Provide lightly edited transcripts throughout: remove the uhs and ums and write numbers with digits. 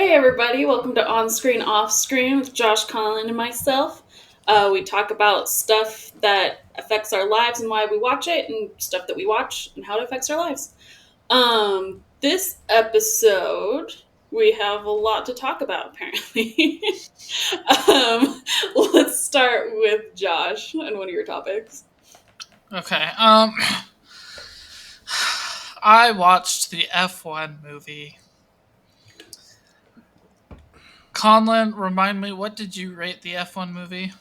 Hey everybody, welcome to On Screen Off Screen with Josh Conlon and myself. We talk about stuff that affects our lives and why we watch it, and stuff that we watch and how it affects our lives. This episode, we have a lot to talk about, apparently. um, let's start with Josh and one of your topics. Okay. I watched the F1 movie. Conlon, remind me, what did you rate the F1 movie?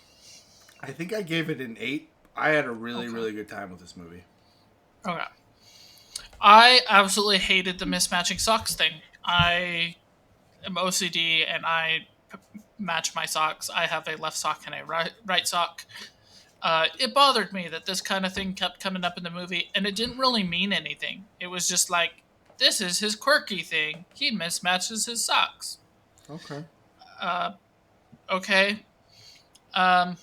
I think I gave it an 8. I had a really, Okay. really good time with this movie. Okay. I absolutely hated the mismatching socks thing. I am OCD and match my socks. I have a left sock and a right sock. It bothered me that this kind of thing kept coming up in the movie, and it didn't really mean anything. It was just like, this is his quirky thing. He mismatches his socks. Okay. Uh, okay. Um,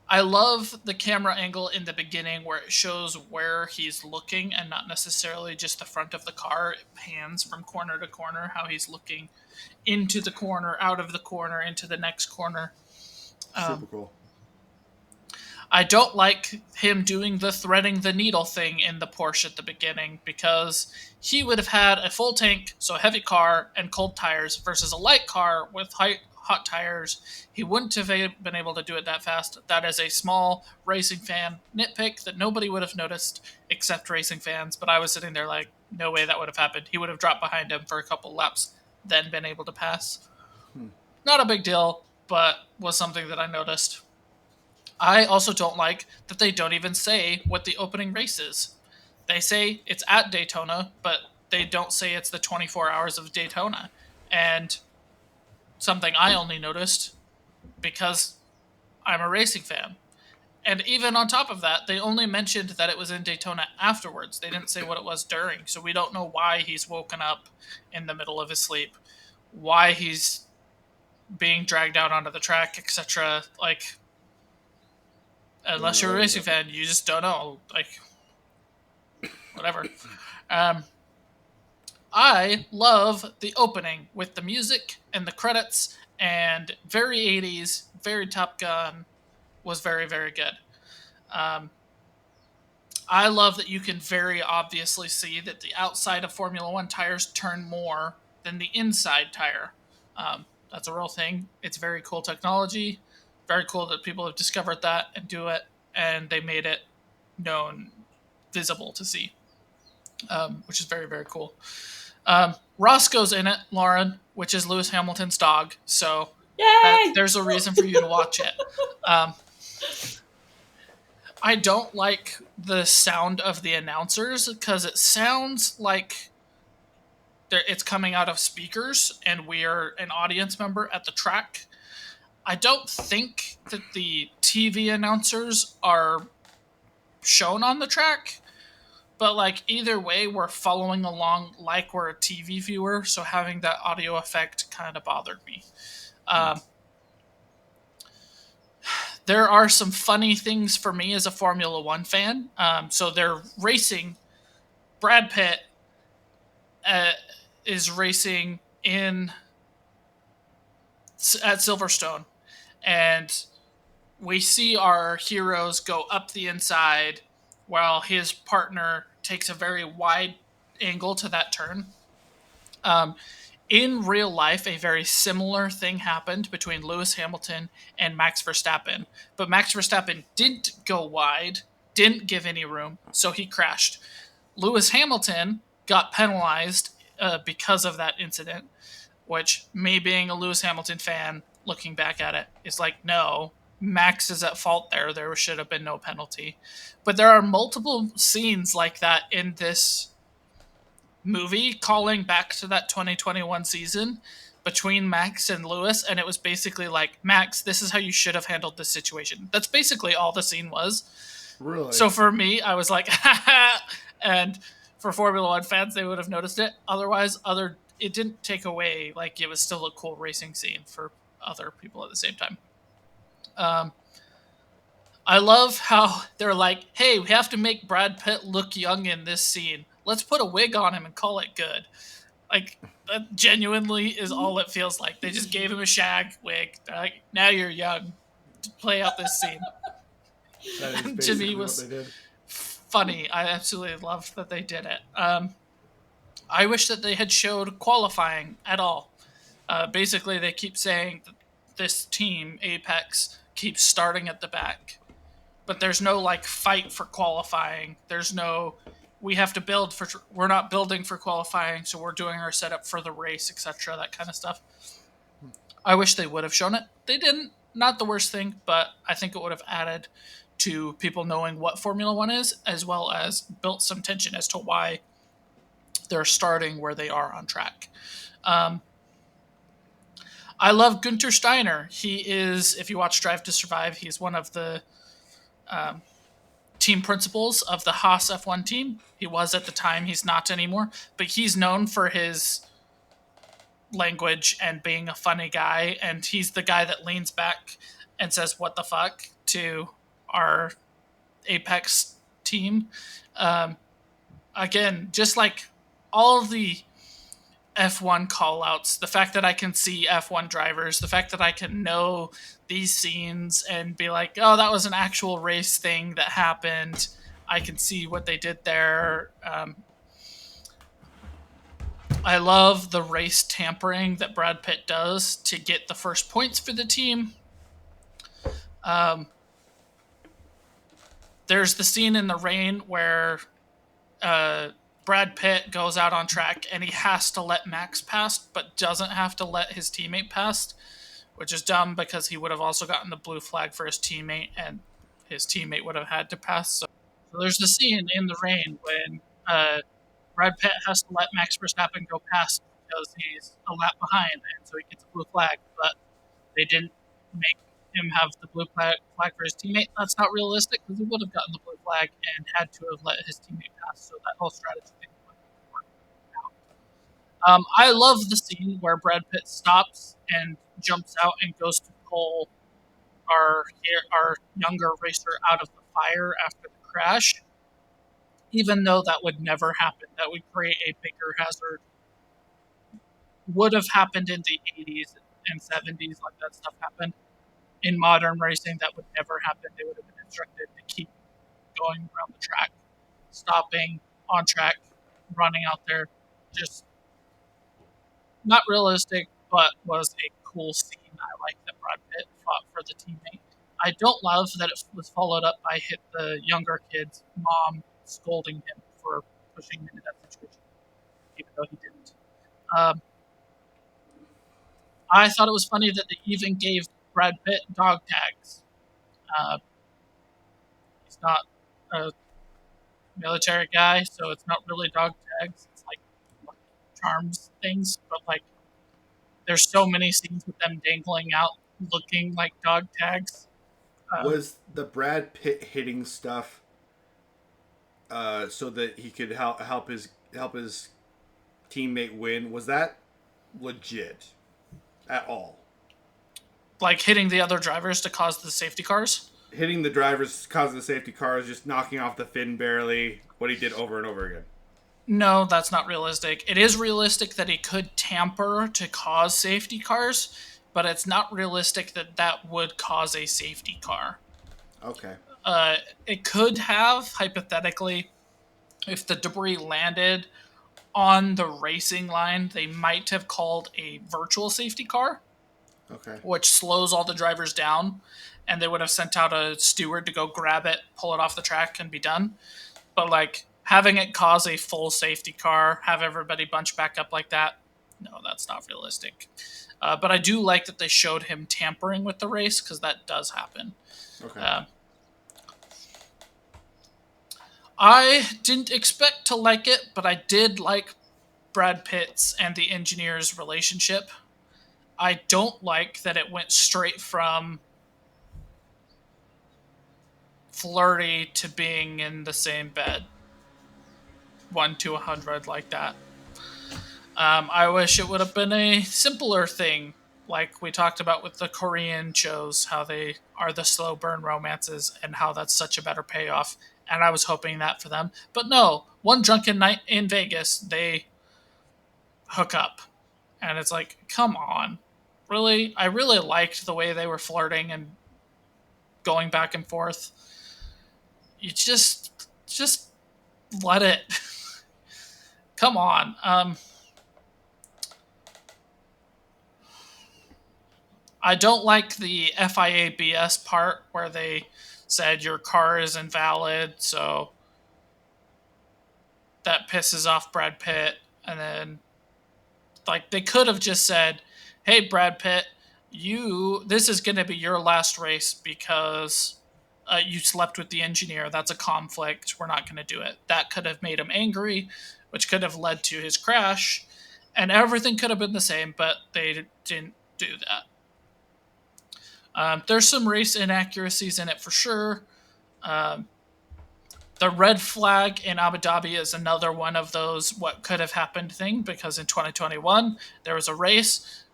I love the camera angle in the beginning where it shows where he's looking and not necessarily just the front of the car. It pans from corner to corner, how he's looking into the corner, out of the corner, into the next corner. Super Um, cool. I don't like him doing the threading the needle thing in the Porsche at the beginning because he would have had a full tank, so a heavy car and cold tires, versus a light car with hot tires. He wouldn't have been able to do it that fast. That is a small racing fan nitpick that nobody would have noticed except racing fans, but I was sitting there like, no way that would have happened. He would have dropped behind him for a couple laps, then been able to pass. Hmm. Not a big deal, but was something that I noticed. I also don't like that they don't even say what the opening race is. They say it's at Daytona, but they don't say it's the 24 hours of Daytona. And something I only noticed because I'm a racing fan. And even on top of that, they only mentioned that it was in Daytona afterwards. They didn't say what it was during. So we don't know why he's woken up in the middle of his sleep, why he's being dragged out onto the track, etc. Like, unless you're a racing fan, you just don't know. Like, whatever. Um, I love the opening with the music and the credits, and very 80s, very Top Gun, was very, very good. Um, I love that you can very obviously see that the outside of Formula One tires turn more than the inside tire. That's a real thing. It's very cool technology. Very cool that people have discovered that and do it, and they made it known, visible to see, which is very, very cool. Roscoe's in it, Lauren, which is Lewis Hamilton's dog. So Yay! there's a reason for you to watch it. Um, I don't like the sound of the announcers because it sounds like it's coming out of speakers and we're an audience member at the track. I don't think that the TV announcers are shown on the track, but like either way, we're following along like we're a TV viewer, so having that audio effect kind of bothered me. Um, there are some funny things for me as a Formula One fan. So they're racing. Brad Pitt uh, is racing in at Silverstone, and we see our heroes go up the inside while his partner takes a very wide angle to that turn. Um, in real life, a very similar thing happened between Lewis Hamilton and Max Verstappen, but Max Verstappen didn't go wide, didn't give any room, so he crashed. Lewis Hamilton got penalized because of that incident, which, me being a Lewis Hamilton fan, looking back at it, is like, no, Max is at fault there. There should have been no penalty. But there are multiple scenes like that in this movie calling back to that 2021 season between Max and Lewis, and it was basically like, Max, this is how you should have handled this situation. That's basically all the scene was. Really? So for me, I was like, and for Formula One fans, they would have noticed it. Otherwise, it didn't take away, like, it was still a cool racing scene for other people at the same time. Um, I love how they're like, hey, we have to make Brad Pitt look young in this scene. Let's put a wig on him and call it good. Like, that genuinely is all it feels like. They just gave him a shag wig. They're like, now you're young. Play out this scene. That is And to me basically what they was did. funny. I absolutely loved that they did it. I wish that they had showed qualifying at all. Basically, they keep saying that this team, Apex, keeps starting at the back, but there's no like fight for qualifying. There's no we have to build for we're not building for qualifying, so we're doing our setup for the race, etc. That kind of stuff. I wish they would have shown it. They didn't. Not the worst thing, but I think it would have added to people knowing what Formula One is, as well as built some tension as to why they're starting where they are on track. Um, I love Gunter Steiner. He is, if you watch Drive to Survive, he's one of the um, team principals of the Haas F1 team. He was at the time, he's not anymore, but he's known for his language and being a funny guy. And he's the guy that leans back and says, "What the fuck?" to our Apex team. Um, Again, just like all of the F1 callouts, the fact that I can see F1 drivers, the fact that I can know these scenes and be like, oh, that was an actual race thing that happened. I can see what they did there. I love the race tampering that Brad Pitt does to get the first points for the team. Um, there's the scene in the rain where uh, Brad Pitt goes out on track and he has to let Max pass, but doesn't have to let his teammate pass, which is dumb because he would have also gotten the blue flag for his teammate and his teammate would have had to pass. So there's the scene in the rain when Brad Pitt has to let Max Verstappen go past because he's a lap behind, and so he gets a blue flag. But they didn't make him have the blue flag for his teammate. That's not realistic because he would have gotten the blue flag and had to have let his teammate pass. So that whole strategy thing wouldn't work out. I love the scene where Brad Pitt stops and jumps out and goes to pull our younger racer out of the fire after the crash. Even though that would never happen, that would create a bigger hazard. Would have happened in the 80s and 70s, like that stuff happened. In modern racing, that would never happen. They would have been instructed to keep going around the track, stopping on track, running out there. Just not realistic, but was a cool scene. I like that Brad Pitt fought for the teammate. I don't love that it was followed up by hit the younger kid's mom scolding him for pushing him into that situation, even though he didn't. Um, I thought it was funny that they even gave Brad Pitt dog tags. Uh, he's not a military guy, so it's not really dog tags. It's like charms things, but like there's so many scenes with them dangling out, looking like dog tags. Was the Brad Pitt hitting stuff so that he could help his teammate win? Was that legit at all? Like hitting the other drivers to cause the safety cars. Hitting the drivers causing the safety cars, just knocking off the fin barely. What he did over and over again. No, that's not realistic. It is realistic that he could tamper to cause safety cars, but it's not realistic that that would cause a safety car. Okay. It could have, hypothetically, if the debris landed on the racing line, they might have called a virtual safety car, Okay. which slows all the drivers down, and they would have sent out a steward to go grab it, pull it off the track, and be done. But like having it cause a full safety car, have everybody bunch back up like that, no, that's not realistic. But I do like that they showed him tampering with the race because that does happen. Okay. I didn't expect to like it, but I did like Brad Pitt's and the engineer's relationship. I don't like that it went straight from flirty to being in the same bed. 1 to 100 like that. I wish it would have been a simpler thing, like we talked about with the Korean shows, how they are the slow burn romances and how that's such a better payoff. And I was hoping that for them. But no, one drunken night in Vegas, they hook up. And it's like, come on. Really? I really liked the way they were flirting and going back and forth. You just let it. Come on. I don't like the FIA BS part where they said your car is invalid, so that pisses off Brad Pitt. And then, like, they could have just said, "Hey, Brad Pitt, this is going to be your last race because you slept with the engineer. That's a conflict. We're not going to do it." That could have made him angry, which could have led to his crash, and everything could have been the same. But they didn't do that. There's some race inaccuracies in it for sure. Um, the red flag in Abu Dhabi is another one of those what could have happened thing, because in 2021 there was a race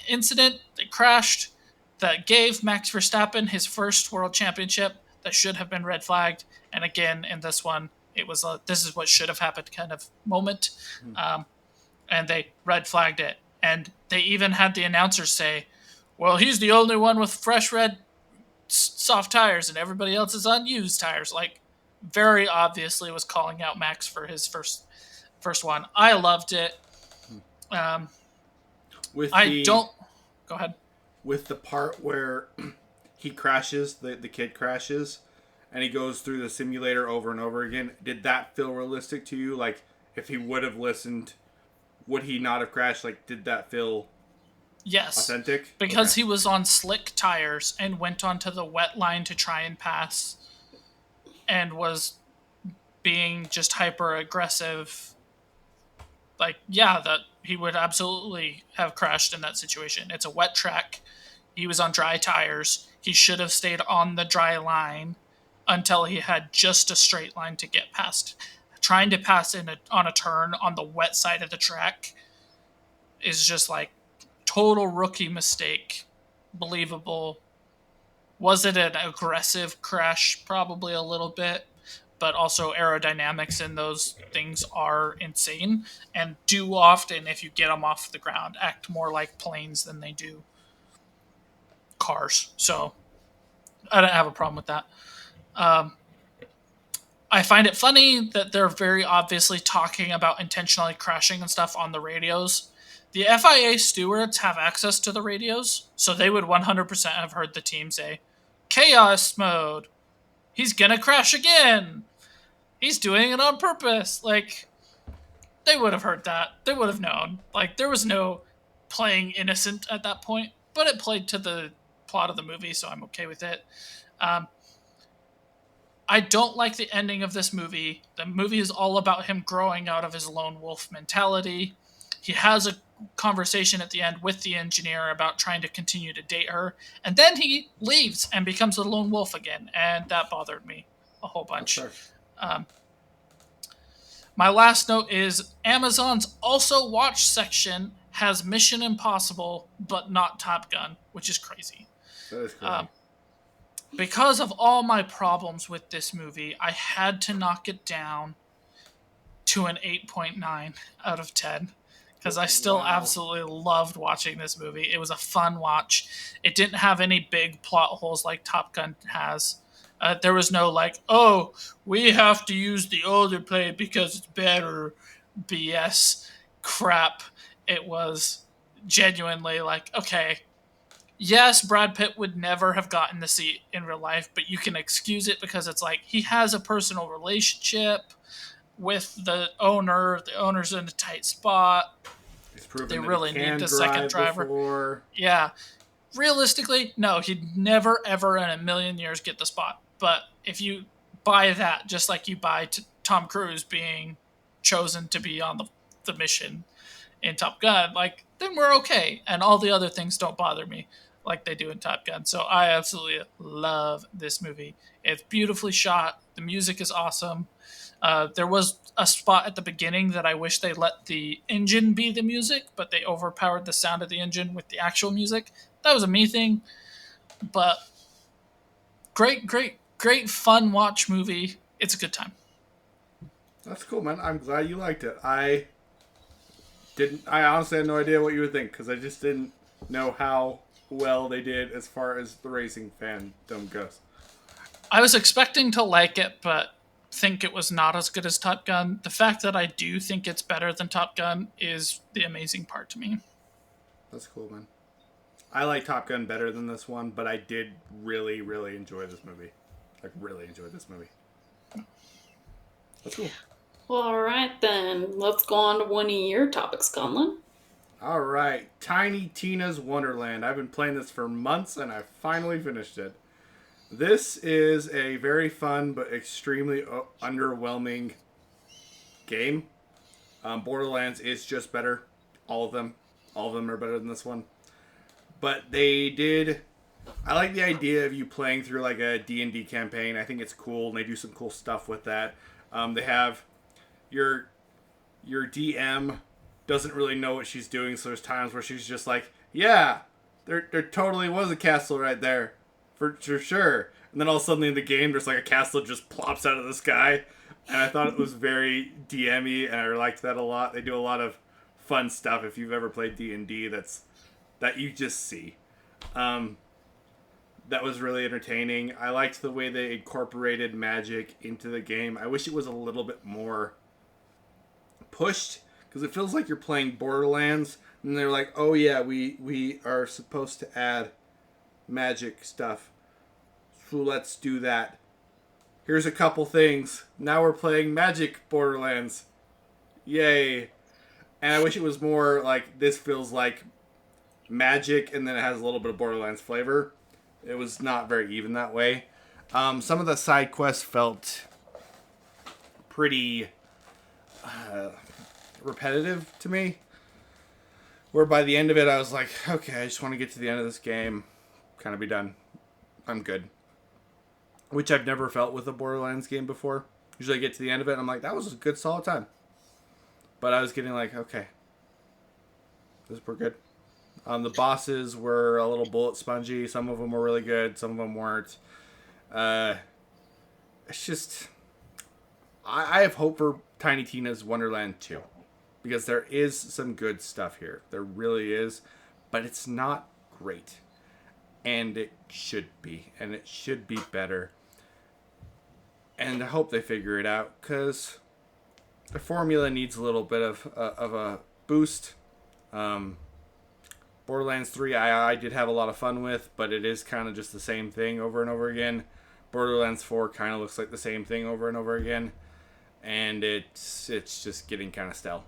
incident that crashed that gave Max Verstappen his first world championship that should have been red flagged. And again, in this one, it was a this is what should have happened kind of moment. Um, and they red flagged it. And they even had the announcers say, well, he's the only one with fresh red soft tires and everybody else is on used tires. Like, very obviously was calling out Max for his first one. I loved it. Um, With I the don't. Go ahead. with the part where he crashes, the kid crashes, and he goes through the simulator over and over again. Did that feel realistic to you? Like, if he would have listened, would he not have crashed? Like, did that feel Yes, authentic? because Okay. he was on slick tires and went onto the wet line to try and pass, and was being just hyper aggressive. Like, yeah, that he would absolutely have crashed in that situation. It's a wet track. He was on dry tires. He should have stayed on the dry line until he had just a straight line to get past. Trying to pass on a turn on the wet side of the track is just like total rookie mistake. Believable. Was it an aggressive crash? Probably a little bit, but also aerodynamics in those things are insane and do often, if you get them off the ground, act more like planes than they do cars. So I don't have a problem with that. Um, I find it funny that they're very obviously talking about intentionally crashing and stuff on the radios. The FIA stewards have access to the radios, so they would 100% have heard the team say, "Chaos mode. He's gonna crash again. He's doing it on purpose." Like, they would have heard that. They would have known. Like, there was no playing innocent at that point, but it played to the plot of the movie, so I'm okay with it. Um, I don't like the ending of this movie. The movie is all about him growing out of his lone wolf mentality. He has a conversation at the end with the engineer about trying to continue to date her, and then he leaves and becomes a lone wolf again, and that bothered me a whole That's bunch. fair. Um, my last note is Amazon's also watch section has Mission Impossible, but not Top Gun, which is crazy. That is crazy. Um, because of all my problems with this movie, I had to knock it down to an 8.9 out of 10 because I still Wow. absolutely loved watching this movie. It was a fun watch. It didn't have any big plot holes like Top Gun has. There was no, like, oh, we have to use the older play because it's better BS crap. It was genuinely like, okay, yes, Brad Pitt would never have gotten the seat in real life, but you can excuse it because it's like he has a personal relationship with the owner. The owner's in a tight spot. He's proven They that really he need can the second drive driver. before. Yeah. Realistically, no, he'd never, ever in a million years get the spot. But if you buy that, just like you buy Tom Cruise being chosen to be on the mission in Top Gun, like, then we're okay. And all the other things don't bother me like they do in Top Gun. So I absolutely love this movie. It's beautifully shot. The music is awesome. There was a spot at the beginning that I wish they let the engine be the music, but they overpowered the sound of the engine with the actual music. That was a me thing, but great fun watch movie. It's a good time. That's cool, man. I'm glad you liked it. I honestly had no idea what you would think because I just didn't know how well they did as far as the racing fandom goes. I was expecting to like it, but think it was not as good as Top Gun. The fact that I do think it's better than Top Gun is the amazing part to me. That's cool, man. I like Top Gun better than this one, but I did really, really enjoy this movie. Like, really enjoyed this movie. That's cool. Well, all right then. Let's go on to one of your topics, Conlon. All right, Tiny Tina's Wonderland. I've been playing this for months, and I finally finished it. This is a very fun but extremely underwhelming game. Borderlands is just better. All of them are better than this one. But they did. I like the idea of you playing through like a D&D campaign. I think it's cool, and they do some cool stuff with that. They have your DM doesn't really know what she's doing, so there's times where she's just like, yeah, there totally was a castle right there. For sure. And then all of a sudden in the game, there's like a castle that just plops out of the sky. And I thought it was very DM-y, and I liked that a lot. They do a lot of fun stuff if you've ever played D&D that you just see. That was really entertaining. I liked the way they incorporated magic into the game. I wish it was a little bit more pushed, because it feels like you're playing Borderlands, and they're like, oh yeah, we are supposed to add magic stuff, so let's do that. Here's a couple things. Now we're playing Magic Borderlands. Yay. And I wish it was more like, this feels like magic, and then it has a little bit of Borderlands flavor. It was not very even that way. Some of the side quests felt pretty repetitive to me, where by the end of it I was like, okay, I just want to get to the end of this game, kind of be done. I'm good. Which I've never felt with a Borderlands game before. Usually I get to the end of it and I'm like, that was a good solid time. But I was getting like, okay, we're good. The bosses were a little bullet spongy. Some of them were really good, some of them weren't. It's just, I have hope for Tiny Tina's Wonderland 2. Because there is some good stuff here. There really is. But it's not great. And it should be. And it should be better. And I hope they figure it out. Because the formula needs a little bit of a boost. Borderlands 3 I did have a lot of fun with. But it is kind of just the same thing over and over again. Borderlands 4 kind of looks like the same thing over and over again. And it's just getting kind of stale.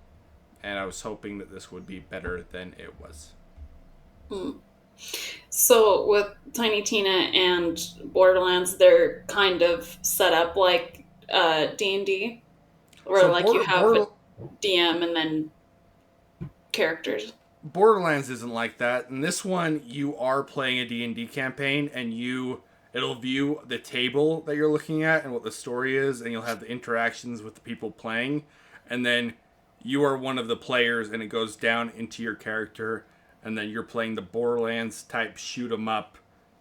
And I was hoping that this would be better than it was. So with Tiny Tina and Borderlands, they're kind of set up like D&D, where So like you have a DM and then characters. Borderlands isn't like that. In this one, you are playing a D&D campaign, and it'll view the table that you're looking at and what the story is, and you'll have the interactions with the people playing, and then you are one of the players, and it goes down into your character, and then you're playing the Borderlands type shoot 'em up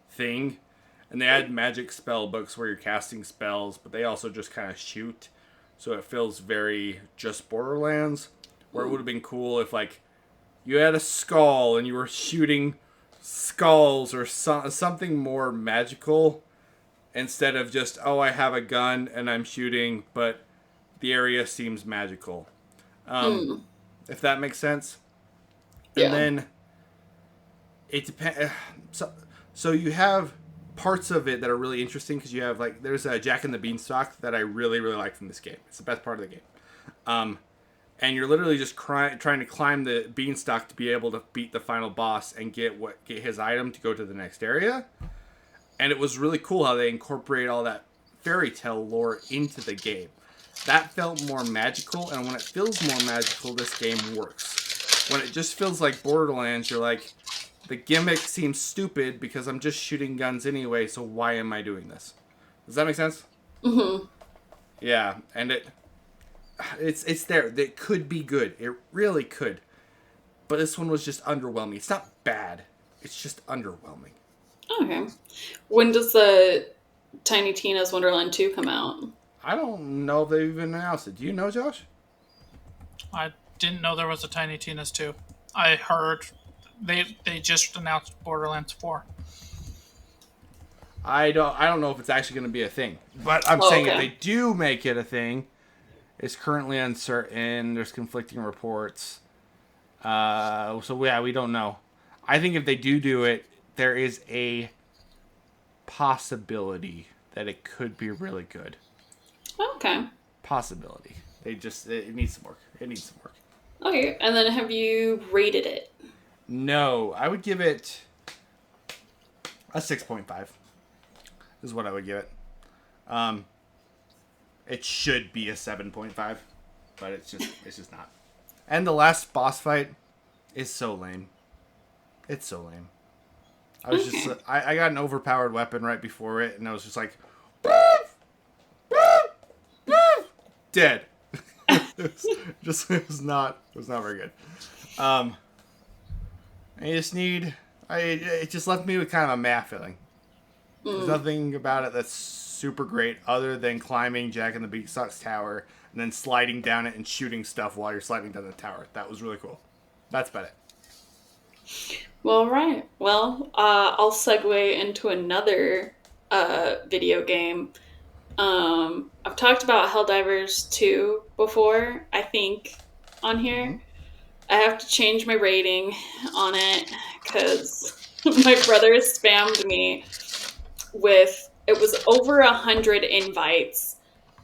thing. And they add magic spell books where you're casting spells, but they also just kind of shoot. So it feels very just Borderlands, where it would have been cool if like you had a skull and you were shooting skulls or something more magical, instead of just, oh, I have a gun and I'm shooting, but the area seems magical. If that makes sense. Yeah. And then it depends. So you have parts of it that are really interesting, because you have like, there's a Jack and the Beanstalk that I really, really like from this game. It's the best part of the game. And you're literally just trying to climb the beanstalk to be able to beat the final boss and get his item to go to the next area. And it was really cool how they incorporate all that fairy tale lore into the game. That felt more magical, and when it feels more magical, this game works. When it just feels like Borderlands, you're like, the gimmick seems stupid because I'm just shooting guns anyway, so why am I doing this? Does that make sense? Mm-hmm. Yeah, and it's there. It could be good. It really could. But this one was just underwhelming. It's not bad. It's just underwhelming. Okay. When does the Tiny Tina's Wonderland 2 come out? I don't know if they've even announced it. Do you know, Josh? I didn't know there was a Tiny Tina's 2. I heard they just announced Borderlands 4. I don't know if it's actually going to be a thing, but I'm Oh, saying if okay. they do make it a thing, it's currently uncertain. There's conflicting reports. So yeah, we don't know. I think if they do it, there is a possibility that it could be really good. Okay. Possibility. It needs some work. It needs some work. Okay. And then have you rated it? No, I would give it a 6.5. Is what I would give it. Um, it should be a 7.5, but it's just not. And the last boss fight is so lame. It's so lame. I was just Okay. I got an overpowered weapon right before it, and I was just like, dead. It was not very good. Um, I just need it just left me with kind of a meh feeling. There's nothing about it that's super great other than climbing Jack and the Beanstalk's tower and then sliding down it and shooting stuff while you're sliding down the tower. That was really cool. That's about it. Well, right. Well, I'll segue into another video game. I've talked about Helldivers 2 before, I think, on here. Mm-hmm. I have to change my rating on it because my brother spammed me with, it was over 100 invites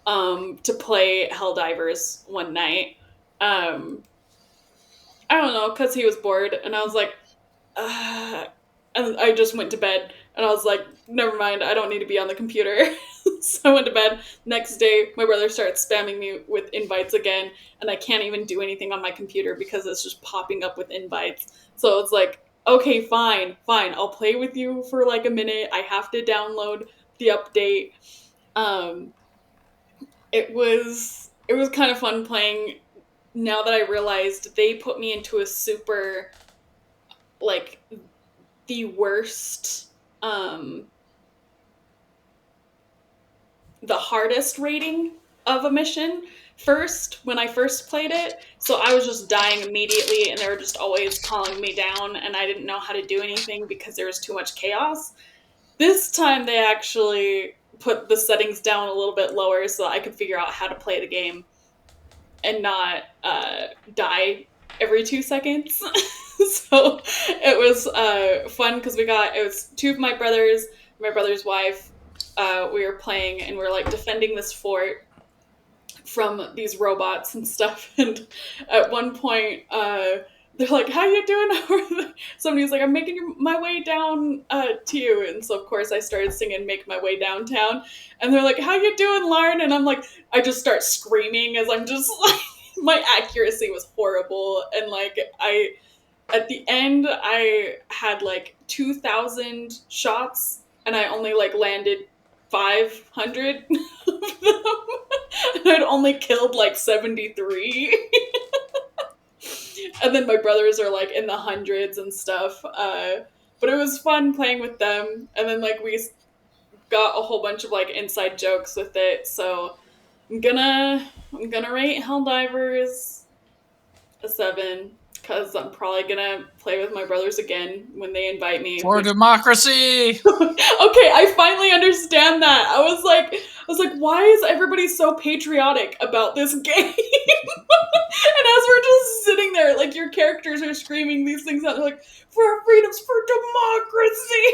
to play Helldivers one night. Um, I don't know, because he was bored, and I was like, and I just went to bed, and I was like, never mind, I don't need to be on the computer. So I went to bed. Next day, my brother starts spamming me with invites again, and I can't even do anything on my computer because it's just popping up with invites. So it's like, okay, fine, I'll play with you for like a minute. I have to download the update. Um, it was kind of fun playing. Now that I realized they put me into a super, like, the worst, the hardest rating of a mission first when I first played it. So I was just dying immediately, and they were just always calling me down, and I didn't know how to do anything because there was too much chaos. This time they actually put the settings down a little bit lower so I could figure out how to play the game and not die every 2 seconds. So it was fun because it was two of my brother's wife. We were playing and we are like defending this fort from these robots and stuff. And at one point, they're like, "How you doing?" Somebody's like, "I'm making my way down to you." And so of course I started singing "Make My Way Downtown," and they're like, "How you doing, Lauren?" And I'm like, I just start screaming as I'm just like, my accuracy was horrible, and like at the end I had like 2,000 shots, and I only like landed 500 of them. And I'd only killed like 73. And then my brothers are like in the hundreds and stuff. But it was fun playing with them. And then like we got a whole bunch of like inside jokes with it. So I'm gonna rate Helldivers a 7 because I'm probably gonna play with my brothers again when they invite me. For democracy! Okay, I finally understand that. I was like, why is everybody so patriotic about this game? And as we're just sitting there, like your characters are screaming these things out, they're like, for our freedoms, for democracy.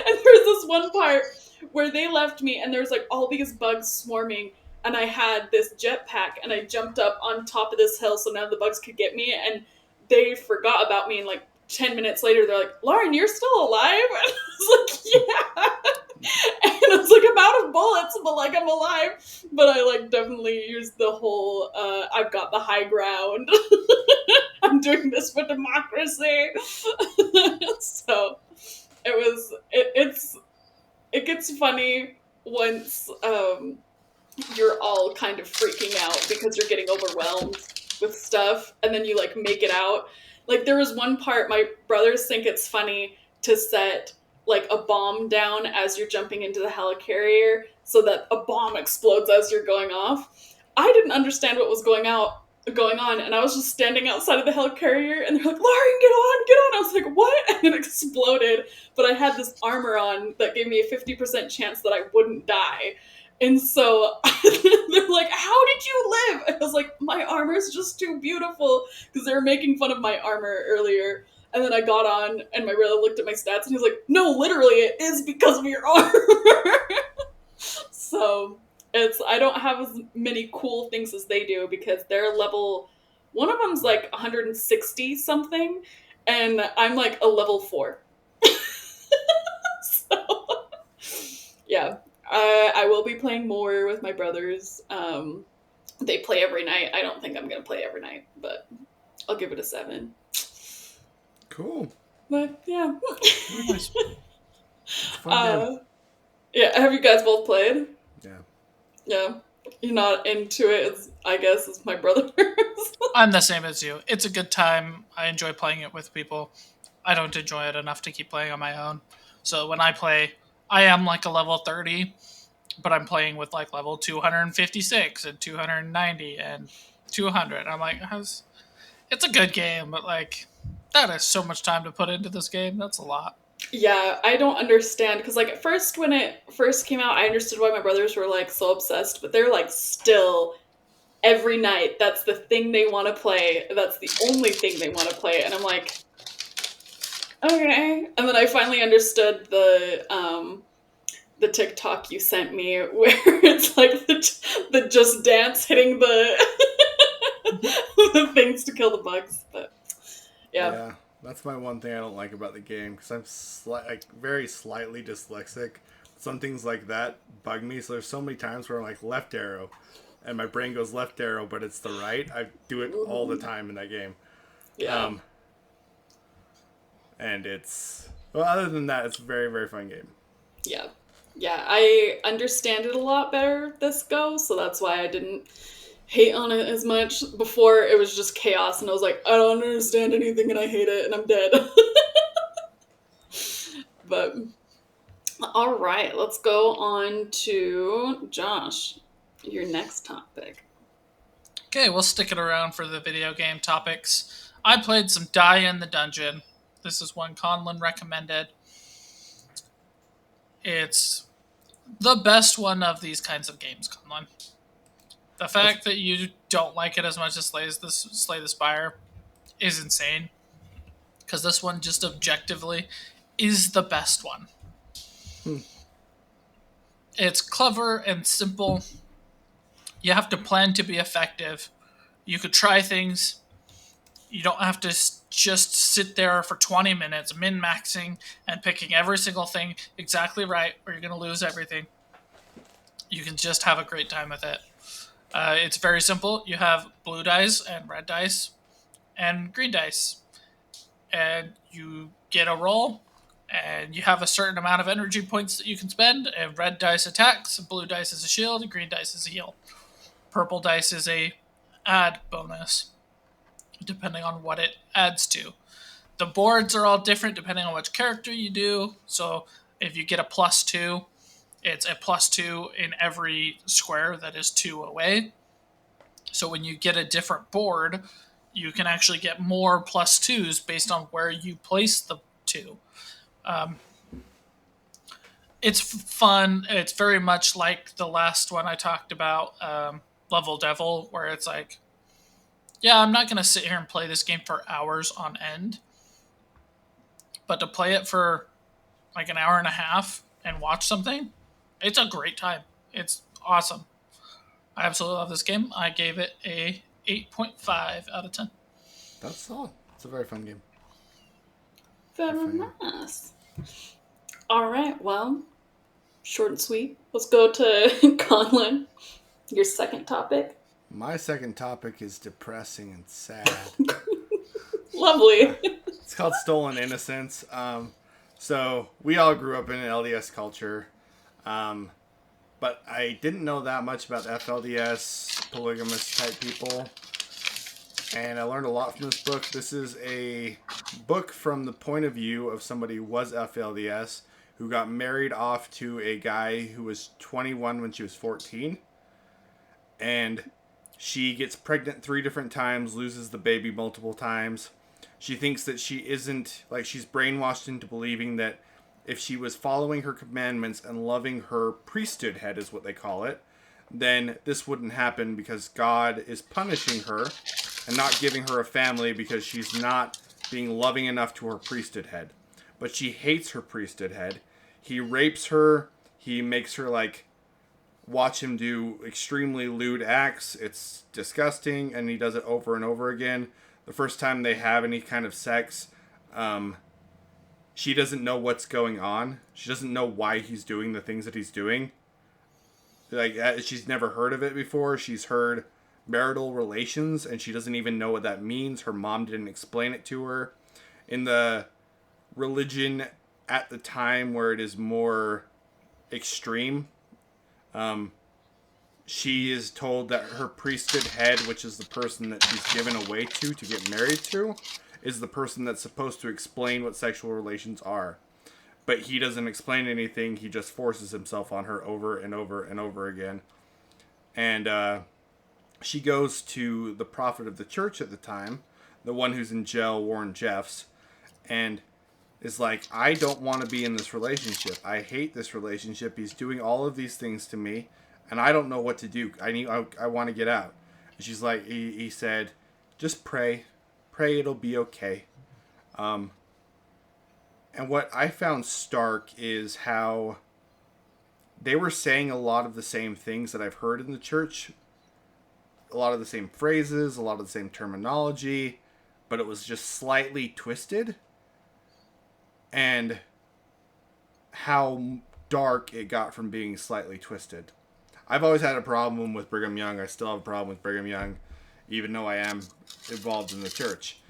And there's this one part where they left me and there's like all these bugs swarming, and I had this jetpack and I jumped up on top of this hill so none of the bugs could get me, and they forgot about me, and like 10 minutes later they're like, "Lauren, you're still alive?" And I was like, "Yeah." And I was like, "I'm out of bullets, but like I'm alive." But I like definitely used the whole I've got the high ground. I'm doing this for democracy. So it gets funny once you're all kind of freaking out because you're getting overwhelmed with stuff, and then you like make it out. Like there was one part, my brothers think it's funny to set like a bomb down as you're jumping into the helicarrier so that a bomb explodes as you're going off. I didn't understand what was going on, and I was just standing outside of the helicarrier, and they're like, "Lauren, get on, get on!" I was like, "What?" And it exploded. But I had this armor on that gave me a 50% chance that I wouldn't die. And so they're like, "How did you live?" And I was like, "My armor's just too beautiful," because they were making fun of my armor earlier. And then I got on, and my brother looked at my stats, and he was like, "No, literally, it is because of your armor." So I don't have as many cool things as they do because they're level. One of them's like 160 something, and I'm like a level 4. So yeah, I will be playing more with my brothers. They play every night. I don't think I'm gonna play every night, but I'll give it a 7. Cool. But yeah. Very nice. It's a fun game. Yeah. Have you guys both played? Yeah. Yeah. You're not into it, I guess, as my brothers. I'm the same as you. It's a good time. I enjoy playing it with people. I don't enjoy it enough to keep playing on my own. So when I play, I am like a level 30, but I'm playing with like level 256 and 290 and 200. I'm like, it's a good game, but like, that is so much time to put into this game. That's a lot. Yeah, I don't understand because like at first when it first came out, I understood why my brothers were like so obsessed, but they're like still every night that's the thing they want to play. That's the only thing they want to play, and I'm like, okay. And then I finally understood the TikTok you sent me where it's like the Just Dance hitting the the things to kill the bugs, but yeah. Yeah, that's my one thing I don't like about the game because I'm like very slightly dyslexic. Some things like that bug me. So there's so many times where I'm like left arrow, and my brain goes left arrow, but it's the right. I do it all the time in that game. Yeah. And it's well. Other than that, it's a very very fun game. Yeah. Yeah, I understand it a lot better this go, so that's why I didn't hate on it as much. Before it was just chaos and I was like, I don't understand anything and I hate it and I'm dead. But all right, let's go on to Josh, your next topic. Okay, we'll stick it around for the video game topics. I played some Die in the Dungeon. This is one Conlon recommended. It's the best one of these kinds of games, Conlon. The fact that you don't like it as much as Slay the Spire is insane. Because this one just objectively is the best one. It's clever and simple. You have to plan to be effective. You could try things. You don't have to just sit there for 20 minutes min-maxing and picking every single thing exactly right or you're going to lose everything. You can just have a great time with it. It's very simple. You have blue dice and red dice and green dice. And you get a roll and you have a certain amount of energy points that you can spend. And red dice attacks, blue dice is a shield, and green dice is a heal. Purple dice is a add bonus, depending on what it adds to. The boards are all different depending on which character you do. So if you get a +2, it's a +2 in every square that is 2 away. So when you get a different board, you can actually get more +2s based on where you place the 2. It's fun. It's very much like the last one I talked about, Level Devil, where it's like, yeah, I'm not going to sit here and play this game for hours on end. But to play it for like an hour and a half and watch something, it's a great time. It's awesome. I absolutely love this game. I gave it a 8.5 out of 10. That's solid. It's a very fun game. Very nice. All right, well, short and sweet. Let's go to Conlon, your second topic. My second topic is depressing and sad. Lovely. It's called Stolen Innocence. So we all grew up in an LDS culture, but I didn't know that much about FLDS, polygamous type people, and I learned a lot from this book. This is a book from the point of view of somebody who was FLDS, who got married off to a guy who was 21 when she was 14, and She gets pregnant 3 different times, loses the baby multiple times. She thinks that she isn't, like, she's brainwashed into believing that if she was following her commandments and loving her priesthood head, is what they call it, then this wouldn't happen because God is punishing her and not giving her a family because she's not being loving enough to her priesthood head. But she hates her priesthood head. He rapes her. He makes her, like, watch him do extremely lewd acts. It's disgusting, and he does it over and over again. The first time they have any kind of sex, she doesn't know what's going on. She doesn't know why he's doing the things that he's doing. Like, she's never heard of it before. She's heard marital relations, and she doesn't even know what that means. Her mom didn't explain it to her. In the religion at the time where it is more extreme, she is told that her priesthood head, which is the person that she's given away to get married to, is the person that's supposed to explain what sexual relations are. But he doesn't explain anything. He just forces himself on her over and over and over again. And she goes to the prophet of the church at the time, the one who's in jail, Warren Jeffs, and is like, I don't want to be in this relationship. I hate this relationship. He's doing all of these things to me, and I don't know what to do. I want to get out. And she's like, he said, just pray. Pray it'll be okay. And what I found stark is how they were saying a lot of the same things that I've heard in the church. A lot of the same phrases, a lot of the same terminology, but it was just slightly twisted. And how dark it got from being slightly twisted. I've always had a problem with Brigham Young. I still have a problem with Brigham Young, even though I am involved in the church.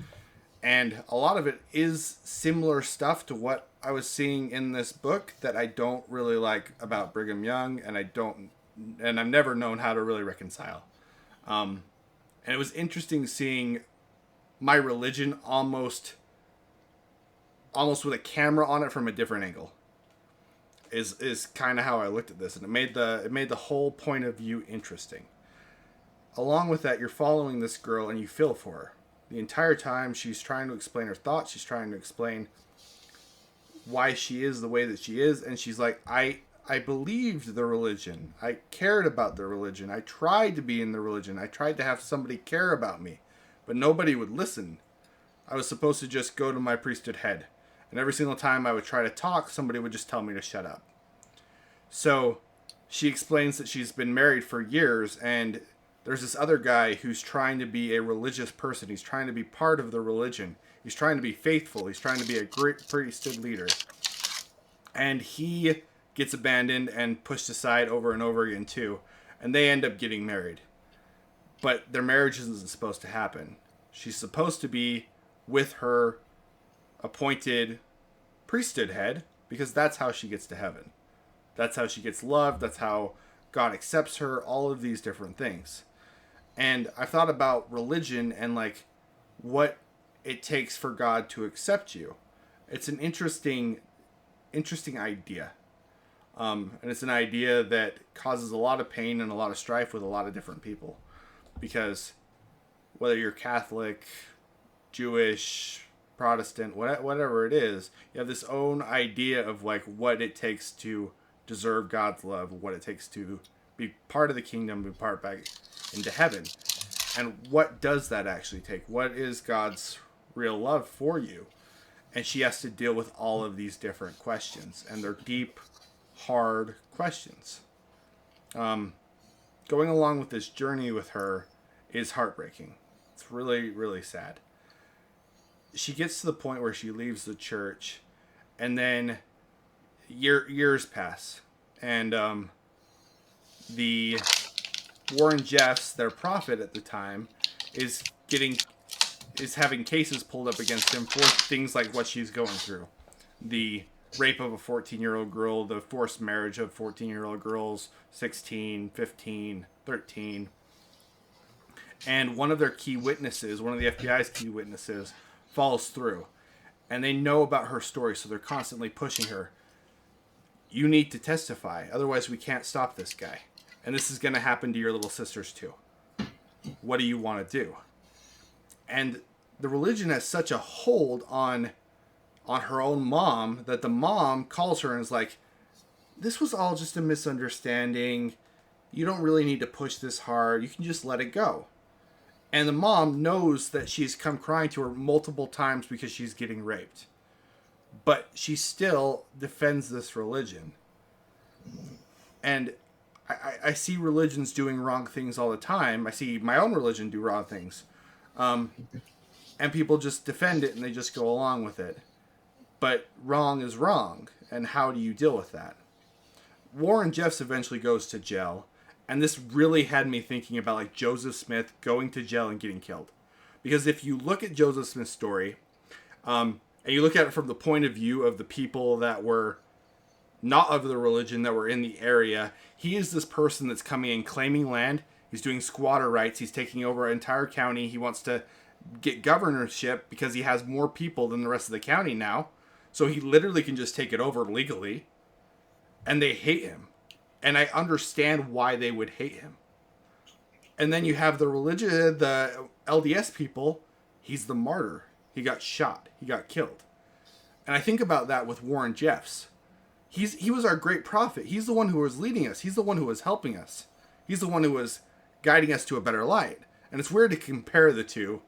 And a lot of it is similar stuff to what I was seeing in this book that I don't really like about Brigham Young, and I've never known how to really reconcile. And it was interesting seeing my religion almost with a camera on it from a different angle. Is kind of how I looked at this, and it made the whole point of view interesting. Along with that, you're following this girl and you feel for her. The entire time she's trying to explain her thoughts, she's trying to explain why she is the way that she is, and she's like, I believed the religion. I cared about the religion. I tried to be in the religion. I tried to have somebody care about me, but nobody would listen. I was supposed to just go to my priesthood head. And every single time I would try to talk, somebody would just tell me to shut up. So she explains that she's been married for years, and there's this other guy who's trying to be a religious person. He's trying to be part of the religion. He's trying to be faithful. He's trying to be a great priesthood leader. And he gets abandoned and pushed aside over and over again too. And they end up getting married. But their marriage isn't supposed to happen. She's supposed to be with her appointed priesthood head, because that's how she gets to heaven. That's how she gets loved. That's how God accepts her. All of these different things. And I thought about religion and like what it takes for God to accept you. It's an interesting idea. And it's an idea that causes a lot of pain and a lot of strife with a lot of different people. Because whether you're Catholic, Jewish, Protestant, whatever it is, you have this own idea of like what it takes to deserve God's love, what it takes to be part of the kingdom, be part back into heaven. And what does that actually take? What is God's real love for you? And she has to deal with all of these different questions, and they're deep, hard questions. Going along with this journey with her is heartbreaking. It's really, really sad. She gets to the point where she leaves the church, and then years pass, and the Warren Jeffs, their prophet at the time, is having cases pulled up against him for things like what she's going through. The rape of a 14-year-old girl, the forced marriage of 14-year-old girls, 16, 15, 13. And one of their key witnesses, one of the FBI's key witnesses, falls through. And they know about her story, so they're constantly pushing her. You need to testify, otherwise we can't stop this guy. And this is going to happen to your little sisters too. What do you want to do? And the religion has such a hold on her own mom that the mom calls her and is like, this was all just a misunderstanding. You don't really need to push this hard. You can just let it go. And the mom knows that she's come crying to her multiple times because she's getting raped. But she still defends this religion. And I see religions doing wrong things all the time. I see my own religion do wrong things. And people just defend it and they just go along with it. But wrong is wrong. And how do you deal with that? Warren Jeffs eventually goes to jail. And this really had me thinking about like Joseph Smith going to jail and getting killed. Because if you look at Joseph Smith's story, and you look at it from the point of view of the people that were not of the religion that were in the area, he is this person that's coming in claiming land. He's doing squatter rights. He's taking over an entire county. He wants to get governorship because he has more people than the rest of the county now. So he literally can just take it over legally. And they hate him. And I understand why they would hate him. And then you have the religion, the LDS people. He's the martyr. He got shot. He got killed. And I think about that with Warren Jeffs. He was our great prophet. He's the one who was leading us. He's the one who was helping us. He's the one who was guiding us to a better light. And it's weird to compare the two.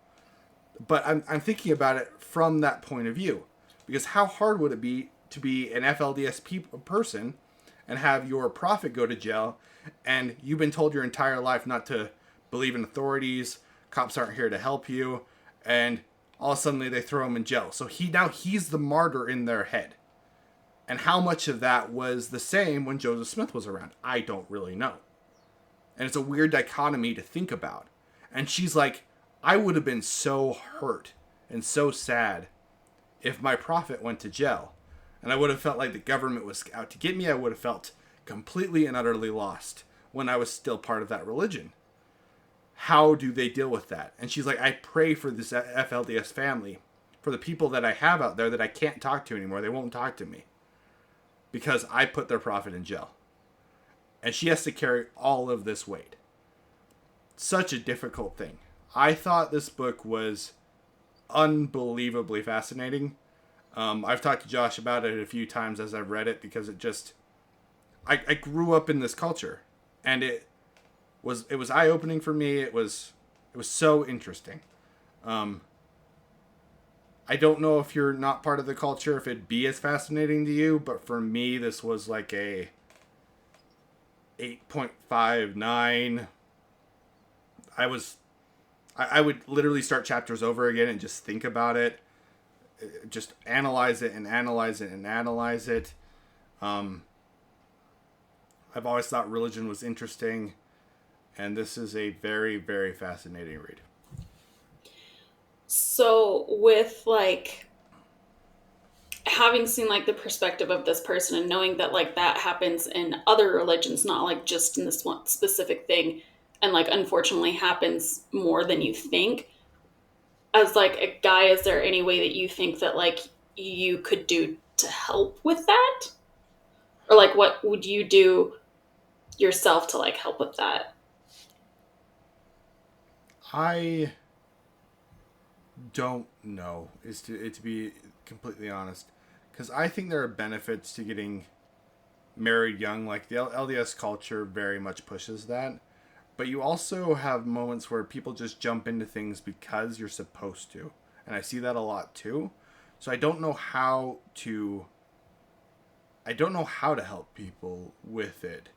But I'm thinking about it from that point of view. Because how hard would it be to be an FLDS person and have your prophet go to jail and you've been told your entire life not to believe in authorities, cops aren't here to help you, and all of a sudden they throw him in jail. So he's the martyr in their head. And how much of that was the same when Joseph Smith was around? I don't really know. And it's a weird dichotomy to think about. And she's like, I would have been so hurt and so sad if my prophet went to jail. And I would have felt like the government was out to get me. I would have felt completely and utterly lost when I was still part of that religion. How do they deal with that? And she's like, I pray for this FLDS family, for the people that I have out there that I can't talk to anymore. They won't talk to me because I put their prophet in jail. And she has to carry all of this weight. Such a difficult thing. I thought this book was unbelievably fascinating. I've talked to Josh about it a few times as I've read it because it just... I grew up in this culture. And it was eye-opening for me. It was so interesting. I don't know if you're not part of the culture, if it'd be as fascinating to you, but for me, this was like a 8.59. I would literally start chapters over again and just think about it. Just analyze it and analyze it and analyze it. I've always thought religion was interesting. And this is a very, very fascinating read. So with like having seen like the perspective of this person and knowing that like that happens in other religions, not like just in this one specific thing, and like unfortunately happens more than you think, as like a guy, is there any way that you think that like you could do to help with that? Or like what would you do yourself to like help with that? I don't know, to be completely honest. Because I think there are benefits to getting married young. Like the LDS culture very much pushes that. But you also have moments where people just jump into things because you're supposed to. And I see that a lot too. So I don't know how to help people with it.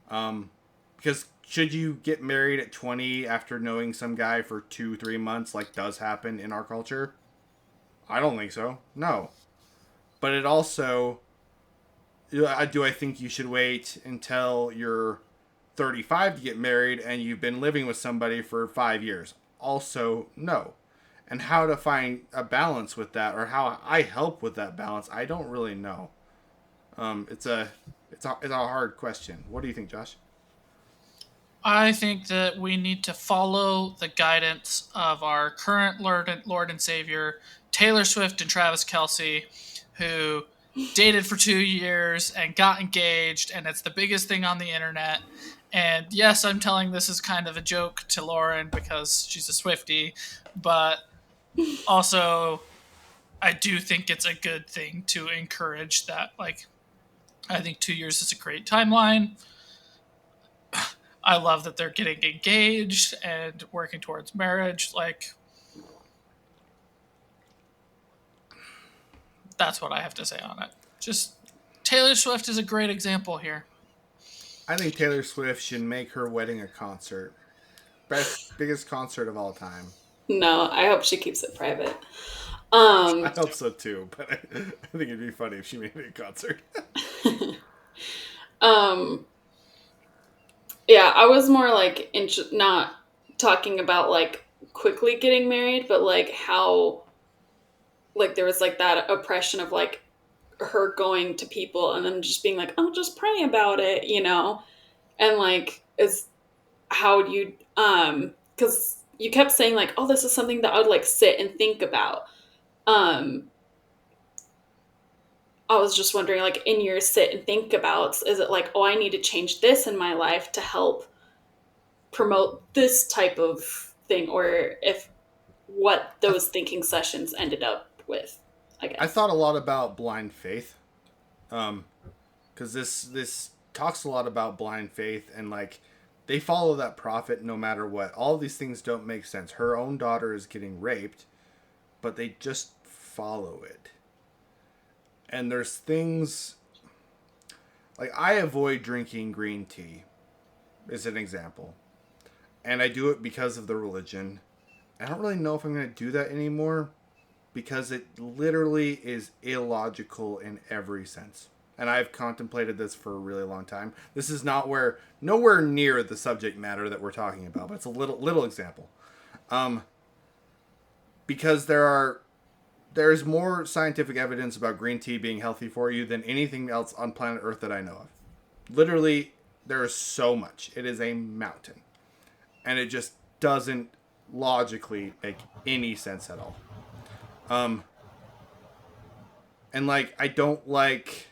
Because should you get married at 20 after knowing some guy for 2-3 months, like does happen in our culture? I don't think so. No. But it also, do I think you should wait until you're 35 to get married and you've been living with somebody for 5 years? Also, no. And how to find a balance with that, or how I help with that balance, I don't really know. It's a hard question. What do you think, Josh? I think that we need to follow the guidance of our current Lord and Savior, Taylor Swift and Travis Kelce, who dated for 2 years and got engaged, and it's the biggest thing on the internet. And yes, I'm telling this as kind of a joke to Lauren because she's a Swiftie, but also I do think it's a good thing to encourage that. Like, I think 2 years is a great timeline. I love that they're getting engaged and working towards marriage. Like, that's what I have to say on it. Just Taylor Swift is a great example here. I think Taylor Swift should make her wedding a concert. Biggest concert of all time. No, I hope she keeps it private. I Um, hope so too, but I think it'd be funny if she made it a concert. um, yeah, I was more like not talking about like quickly getting married, but like how like there was like that oppression of like her going to people and then just being like, oh, just pray about it, you know, and like is how you because you kept saying like, oh, this is something that I would like sit and think about. Um, I was just wondering, like, in your sit and think about, is it like, oh, I need to change this in my life to help promote this type of thing, or if what I, those thinking sessions ended up with, I I guess. thought a lot about blind faith, because this talks a lot about blind faith and like they follow that prophet no matter what. All these things don't make sense. Her own daughter is getting raped, but they just follow it. And there's things like I avoid drinking green tea, is an example. And I do it because of the religion. I don't really know if I'm going to do that anymore because it literally is illogical in every sense. And I've contemplated this for a really long time. This is nowhere near the subject matter that we're talking about, but it's a little example. Um, because there's more scientific evidence about green tea being healthy for you than anything else on planet Earth that I know of. Literally, there is so much. It is a mountain. And it just doesn't logically make any sense at all. Um, and like, I don't like.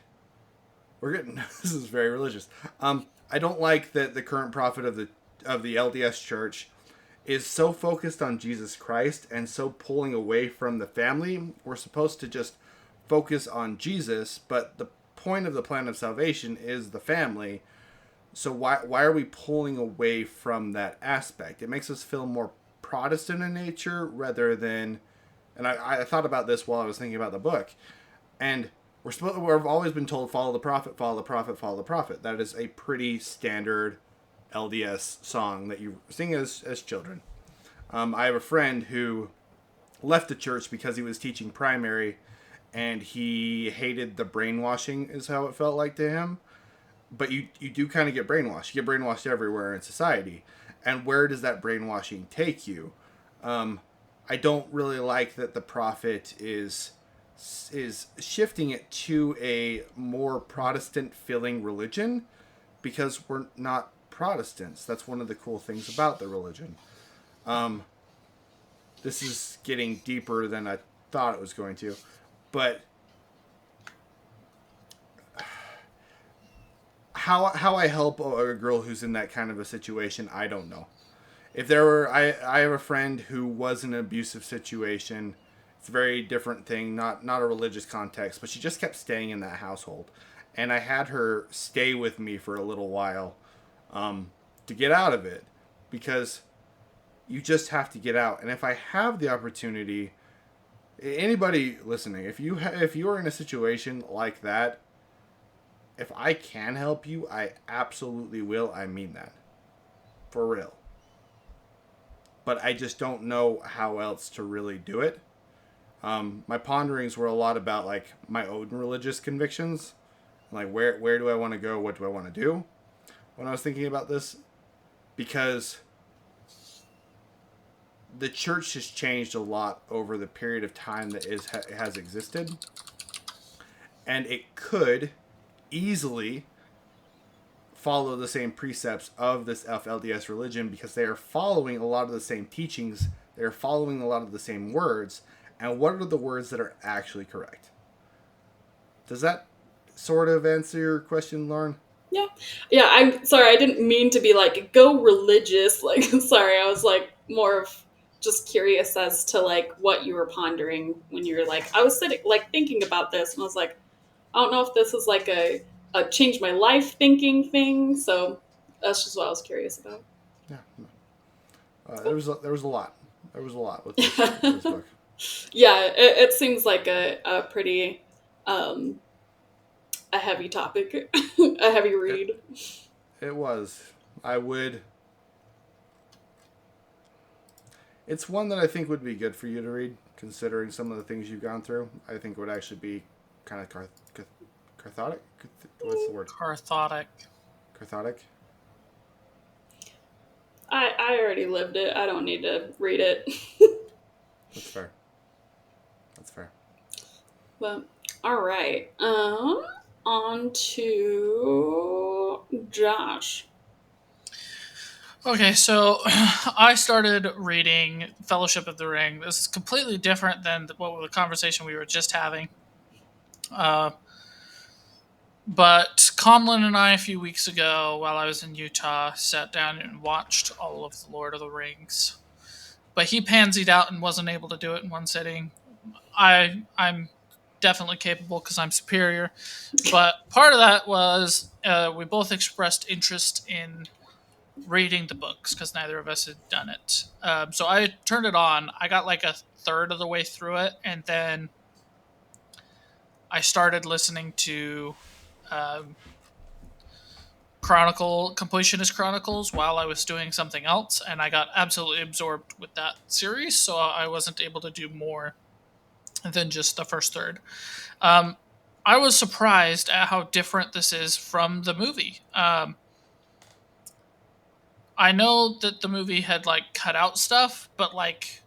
We're getting. This is very religious. I don't like that the current prophet of the LDS Church is so focused on Jesus Christ and so pulling away from the family. We're supposed to just focus on Jesus, but the point of the plan of salvation is the family. So why are we pulling away from that aspect? It makes us feel more Protestant in nature rather than. And I thought about this while I was thinking about the book, and we've always been told follow the prophet, follow the prophet, follow the prophet. That is a pretty standard LDS song that you sing as children. I have a friend who left the church because he was teaching primary, and he hated the brainwashing, is how it felt like to him. But you do kind of get brainwashed. You get brainwashed everywhere in society. And where does that brainwashing take you? I don't really like that the prophet is shifting it to a more Protestant feeling religion because we're not Protestants. That's one of the cool things about the religion. This is getting deeper than I thought it was going to, but how I help a girl who's in that kind of a situation, I don't know. If there were, I have a friend who was in an abusive situation. It's a very different thing, not a religious context, but she just kept staying in that household, and I had her stay with me for a little while, to get out of it, because you just have to get out. And if I have the opportunity, anybody listening, if you are in a situation like that, if I can help you, I absolutely will. I mean that, for real. But I just don't know how else to really do it. My ponderings were a lot about like my own religious convictions, like where do I want to go, what do I want to do, when I was thinking about this, because the church has changed a lot over the period of time that has existed, and it could easily follow the same precepts of this FLDS religion because they are following a lot of the same teachings, they're following a lot of the same words, and what are the words that are actually correct? Does that sort of answer your question, Lauren? Yeah. Yeah, I'm sorry, I didn't mean to be like, go religious. Like, sorry, I was like more of just curious as to like what you were pondering when you were like, I was sitting like thinking about this and I was like, I don't know if this is like a change my life thinking thing. So that's just what I was curious about. Yeah, Cool. there was a lot. There was a lot with this book. Yeah, it seems like a pretty um, a heavy topic, a heavy It, read. it was. I would. It's one that I think would be good for you to read, considering some of the things you've gone through. I think it would actually be kind of cathartic. What's the word? Cathartic. Cathartic. I already lived it. I don't need to read it. That's fair. That's fair. But all right. On to Josh. Okay, so I started reading Fellowship of the Ring. This is completely different than what the conversation we were just having. Uh, but Conlon and I, a few weeks ago, while I was in Utah, sat down and watched all of the Lord of the Rings. But he pansied out and wasn't able to do it in one sitting. I'm definitely capable because I'm superior. But part of that was we both expressed interest in reading the books because neither of us had done it. So I turned it on. I got like a third of the way through it, and then I started listening to um, Completionist Chronicles while I was doing something else, and I got absolutely absorbed with that series. So I wasn't able to do more than just the first third. Um, I was surprised at how different this is from the movie. I know that the movie had like cut out stuff, but like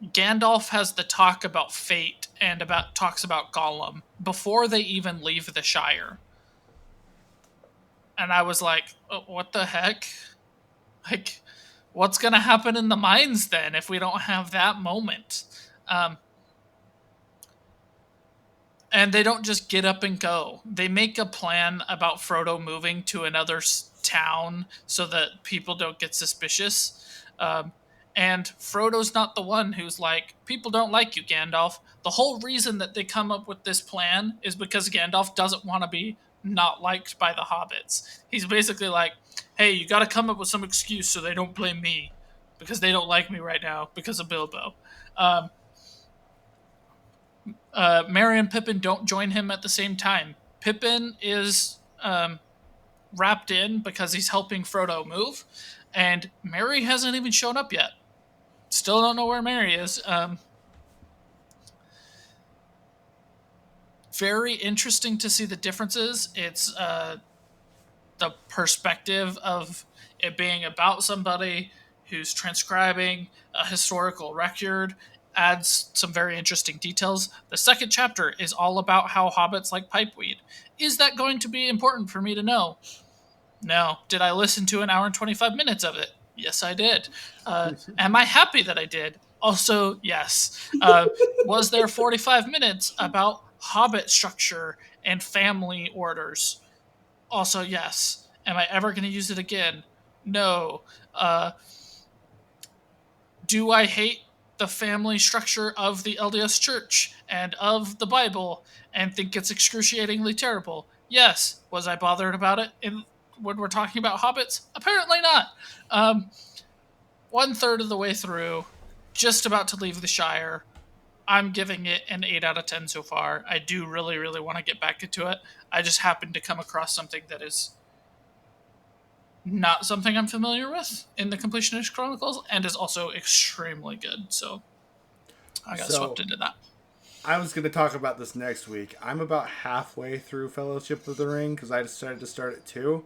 Gandalf has the talk about fate and about talks about Gollum before they even leave the Shire. And I was like, "Oh, what the heck? Like, what's going to happen in the mines then if we don't have that moment?" Um, and they don't just get up and go. They make a plan about Frodo moving to another town so that people don't get suspicious. Um, and Frodo's not the one who's like, people don't like you, Gandalf. The whole reason that they come up with this plan is because Gandalf doesn't want to be not liked by the hobbits. He's basically like, hey, you got to come up with some excuse so they don't blame me because they don't like me right now because of Bilbo. Um, Merry and Pippin don't join him at the same time. Pippin is wrapped in because he's helping Frodo move, and Merry hasn't even shown up yet. Still don't know where Merry is. Very interesting to see the differences. It's the perspective of it being about somebody who's transcribing a historical record adds some very interesting details. The second chapter is all about how hobbits like pipeweed. Is that going to be important for me to know? No. Did I listen to an hour and 25 minutes of it? Yes, I did. Am I happy that I did? Also, yes. Was there 45 minutes about hobbit structure and family orders? Also, yes. Am I ever going to use it again? No. Do I hate the family structure of the LDS Church and of the Bible and think it's excruciatingly terrible? Yes. Was I bothered about it when we're talking about hobbits? Apparently not. Um, One third of the way through, just about to leave the Shire. I'm giving it an 8 out of 10 so far. I do really, really want to get back into it. I just happened to come across something that is not something I'm familiar with in the Completionist Chronicles, and is also extremely good. So I got swept So into that. I was going to talk about this next week. I'm about halfway through Fellowship of the Ring because I decided to start it too,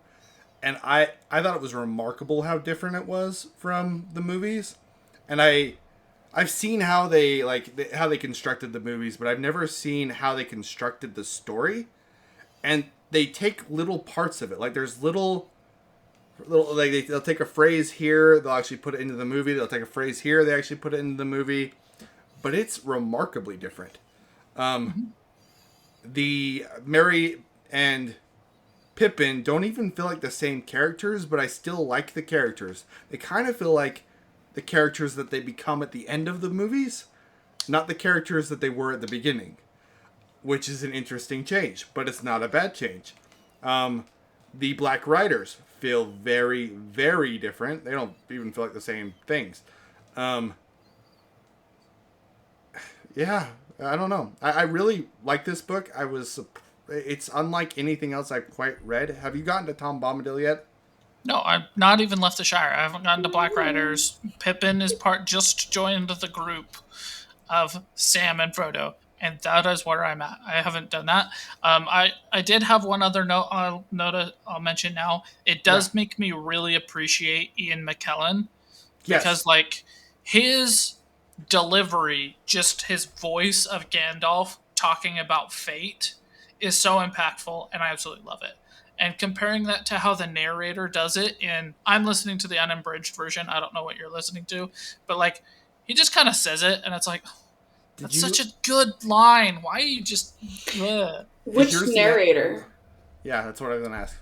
and I thought it was remarkable how different it was from the movies, and I've seen how they how they constructed the movies, but I've never seen how they constructed the story, and they take little parts of it. Like there's little like they'll take a phrase here, they'll actually put it into the movie. They'll take a phrase here, they actually put it into the movie, but it's remarkably different. Mm-hmm. The Mary and Pippin don't even feel like the same characters, but I still like the characters. They kind of feel like the characters that they become at the end of the movies, not the characters that they were at the beginning, which is an interesting change, but it's not a bad change. The Black Riders feel very, very different. They don't even feel like the same things. Yeah, I don't know. I really like this book. It's unlike anything else I've quite read. Have you gotten to Tom Bombadil yet? No, I've not even left the Shire. I haven't gotten to Black Riders. Pippin is just joined the group of Sam and Frodo, and that is where I'm at. I haven't done that. I did have one other note I'll mention now. It Yeah. does make me really appreciate Ian McKellen because Yes. like his delivery, just his voice of Gandalf talking about fate is so impactful, and I absolutely love it. And comparing that to how the narrator does it I'm listening to the unabridged version. I don't know what you're listening to, but like he just kind of says it, and it's like, Did that's such you? a good line. Why are you just? Ugh? Is Which yours the? narrator? Yeah, that's what I was gonna ask.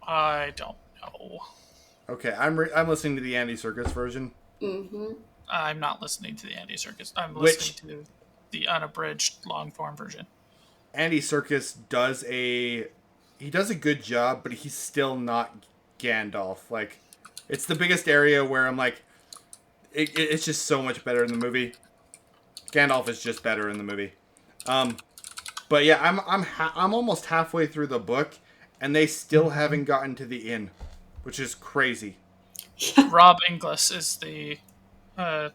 I don't know. Okay, I'm listening to the Andy Serkis version, Mm-hmm. I'm not listening to the Andy Circus. I'm listening which to the unabridged long form version. Andy Serkis does a good job, but he's still not Gandalf. Like, it's the biggest area where I'm like, it's just so much better in the movie. Gandalf is just better in the movie. But yeah, I'm almost halfway through the book, and they still haven't gotten to the inn, which is crazy. Rob Inglis is the uh,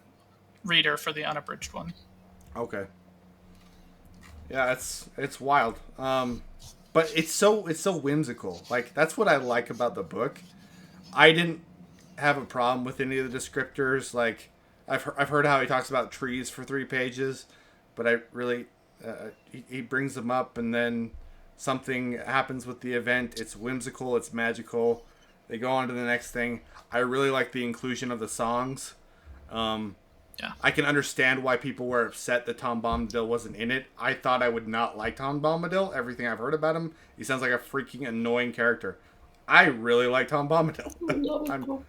reader for the unabridged one. Okay. Yeah, it's wild. But it's so whimsical. Like, that's what I like about the book. I didn't have a problem with any of the descriptors. Like, I've heard how he talks about trees for 3 pages, but I really he brings them up, and then something happens with the event. It's whimsical. It's magical. They go on to the next thing. I really like the inclusion of the songs. Um, Yeah. I can understand why people were upset that Tom Bombadil wasn't in it. I thought I would not like Tom Bombadil. Everything I've heard about him, he sounds like a freaking annoying character. I really like Tom Bombadil.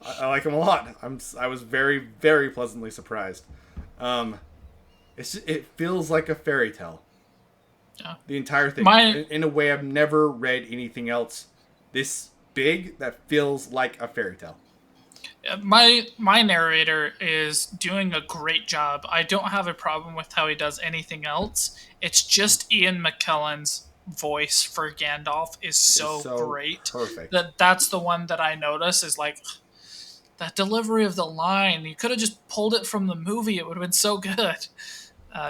I like him a lot. I was very, very pleasantly surprised. Um, it feels like a fairy tale. Yeah. The entire thing, My in a way I've never read anything else this big that feels like a fairy tale. my narrator is doing a great job. I don't have a problem with how he does anything else. It's just Ian McKellen's voice for Gandalf is It's so so great perfect. that's the one that I notice is like that delivery of the line. You could have just pulled it from the movie. It would have been so good.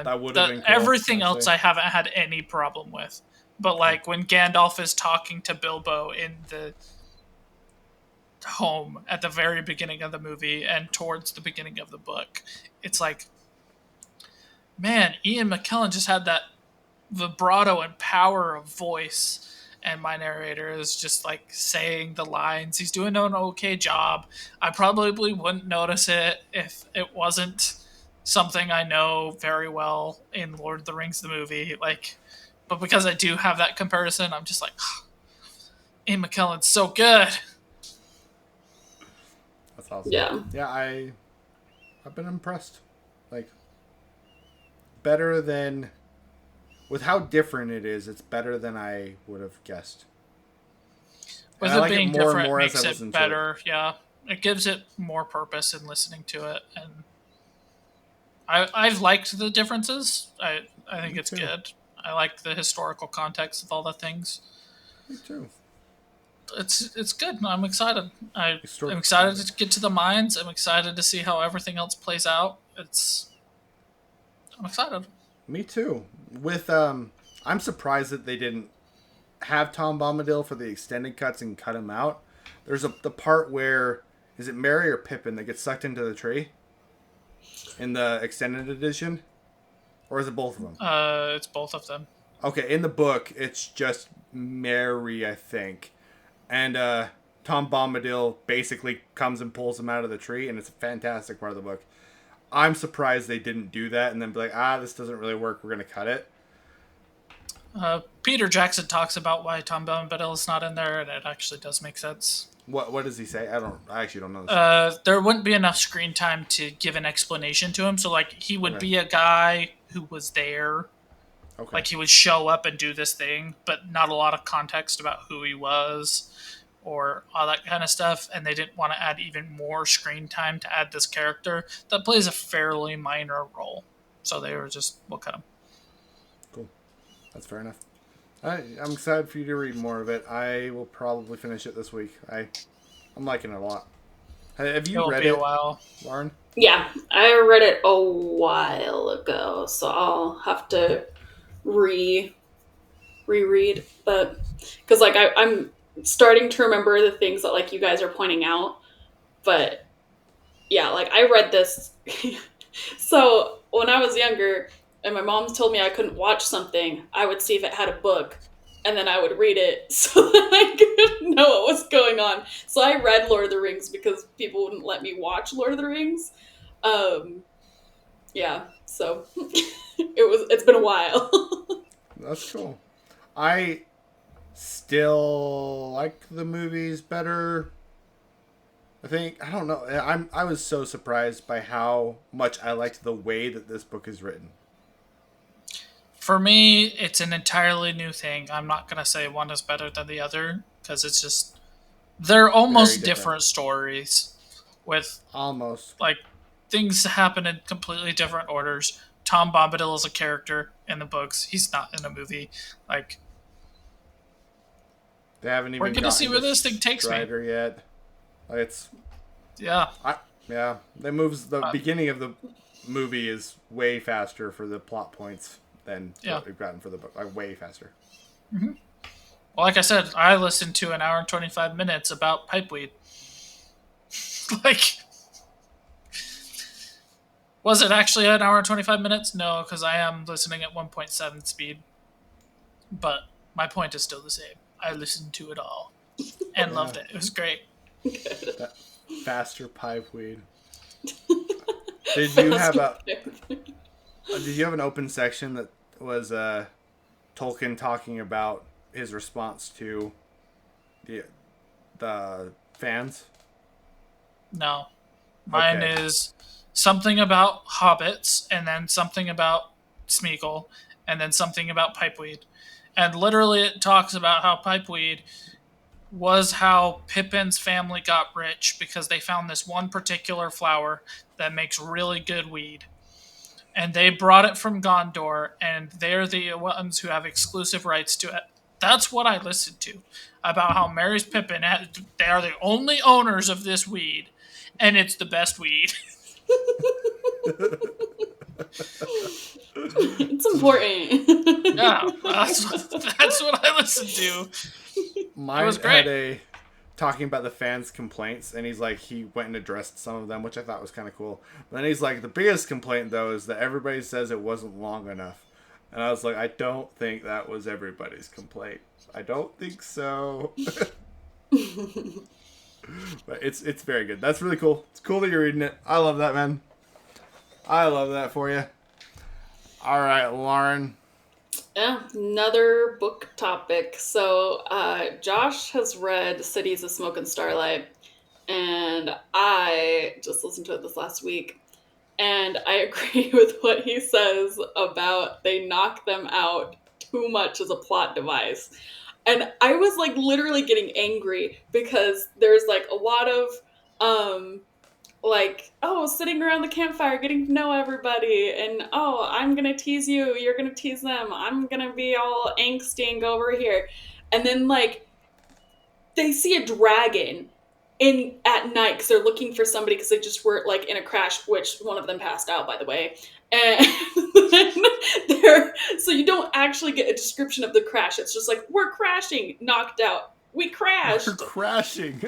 That would have The been cool, everything else actually. I haven't had any problem with. But like when Gandalf is talking to Bilbo in the home at the very beginning of the movie and towards the beginning of the book, it's like, man, Ian McKellen just had that vibrato and power of voice. And my narrator is just like saying the lines. He's doing an okay job. I probably wouldn't notice it if it wasn't something I know very well in Lord of the Rings, the movie. Like, but because I do have that comparison, I'm just like, Ian McKellen's so good. That's awesome. Yeah. Yeah, I've been impressed. Like, better than with how different it is. It's better than I would have guessed. And With I it like it being more and different more as I makes it listen to it. better. Yeah, it gives it more purpose in listening to it, and I've liked the differences. I think Me it's too. good. I like the historical context of all the things. Me too. It's good. I'm excited. I'm Historical excited to context. get to the mines. I'm excited to see how everything else plays out. I'm excited. Me too. I'm surprised that they didn't have Tom Bombadil for the extended cuts and cut him out. There's the part where is it Mary or Pippin that gets sucked into the tree in the extended edition, or is it both of them? It's both of them. Okay, in the book it's just Mary, I think, and Tom Bombadil basically comes and pulls him out of the tree, and it's a fantastic part of the book. I'm surprised they didn't do that and then be like, this doesn't really work. We're gonna cut it. Peter Jackson talks about why Tom Bombadil is not in there, and it actually does make sense. What does he say? I actually don't know this. There wouldn't be enough screen time to give an explanation to him. So, like, he would Okay. be a guy who was there. Okay. Like, he would show up and do this thing, but not a lot of context about who he was or all that kind of stuff. And they didn't want to add even more screen time to add this character that plays a fairly minor role. So they were just, we'll cut him. Cool. That's fair enough. I'm excited for you to read more of it. I will probably finish it this week. I'm liking it a lot. Have you read It'll be it, a while. Lauren? Yeah, I read it a while ago, so I'll have to reread. But because like I'm starting to remember the things that like you guys are pointing out, but yeah, like I read this. So when I was younger and my mom told me I couldn't watch something, I would see if it had a book and then I would read it so that I could know what was going on. So I read Lord of the Rings because people wouldn't let me watch Lord of the Rings. Yeah, so it's been a while. That's cool. I still like the movies better. I don't know. I was so surprised by how much I liked the way that this book is written. For me, it's an entirely new thing. I'm not going to say one is better than the other because it's just, they're almost Very different stories with Almost. like things happen in completely different orders. Tom Bombadil is a character in the books. He's not in a movie. Like, They haven't even we're gonna see where this thing takes me. Strider yet. It's yeah. The beginning of the movie is way faster for the plot points than what we've gotten for the book. Like, way faster. Mm-hmm. Well, like I said, I listened to an hour and 25 minutes about pipeweed. Like, was it actually an hour and 25 minutes? No, because I am listening at 1.7 speed. But my point is still the same. I listened to it all and loved it. It was great. That faster pipeweed. Did you have an open section that was Tolkien talking about his response to the fans? No. Mine is something about hobbits, and then something about Smeagol, and then something about pipeweed. And literally it talks about how pipeweed was how Pippin's family got rich because they found this one particular flower that makes really good weed. And they brought it from Gondor, and they're the ones who have exclusive rights to it. That's what I listened to about how Merry's Pippin, they are the only owners of this weed, and it's the best weed. It's important. Yeah, that's what I listened to. Mine was great. had talking about the fans' complaints, and he's like, he went and addressed some of them, which I thought was kind of cool. But then he's like, the biggest complaint, though, is that everybody says it wasn't long enough. And I was like, I don't think that was everybody's complaint. I don't think so. But it's very good. That's really cool. It's cool that you're reading it. I love that, man. I love that for you. All right, Lauren. Yeah, another book topic. So, Josh has read Cities of Smoke and Starlight, and I just listened to it this last week, and I agree with what he says about they knock them out too much as a plot device. And I was like literally getting angry because there's like a lot of like, oh, sitting around the campfire getting to know everybody, and oh, I'm gonna tease you, you're gonna tease them, I'm gonna be all angsty and go over here. And then like they see a dragon in at night because they're looking for somebody because they just were like in a crash, which one of them passed out, by the way. And so you don't actually get a description of the crash. It's just like, we're crashing, knocked out, we crashed. We're crashing.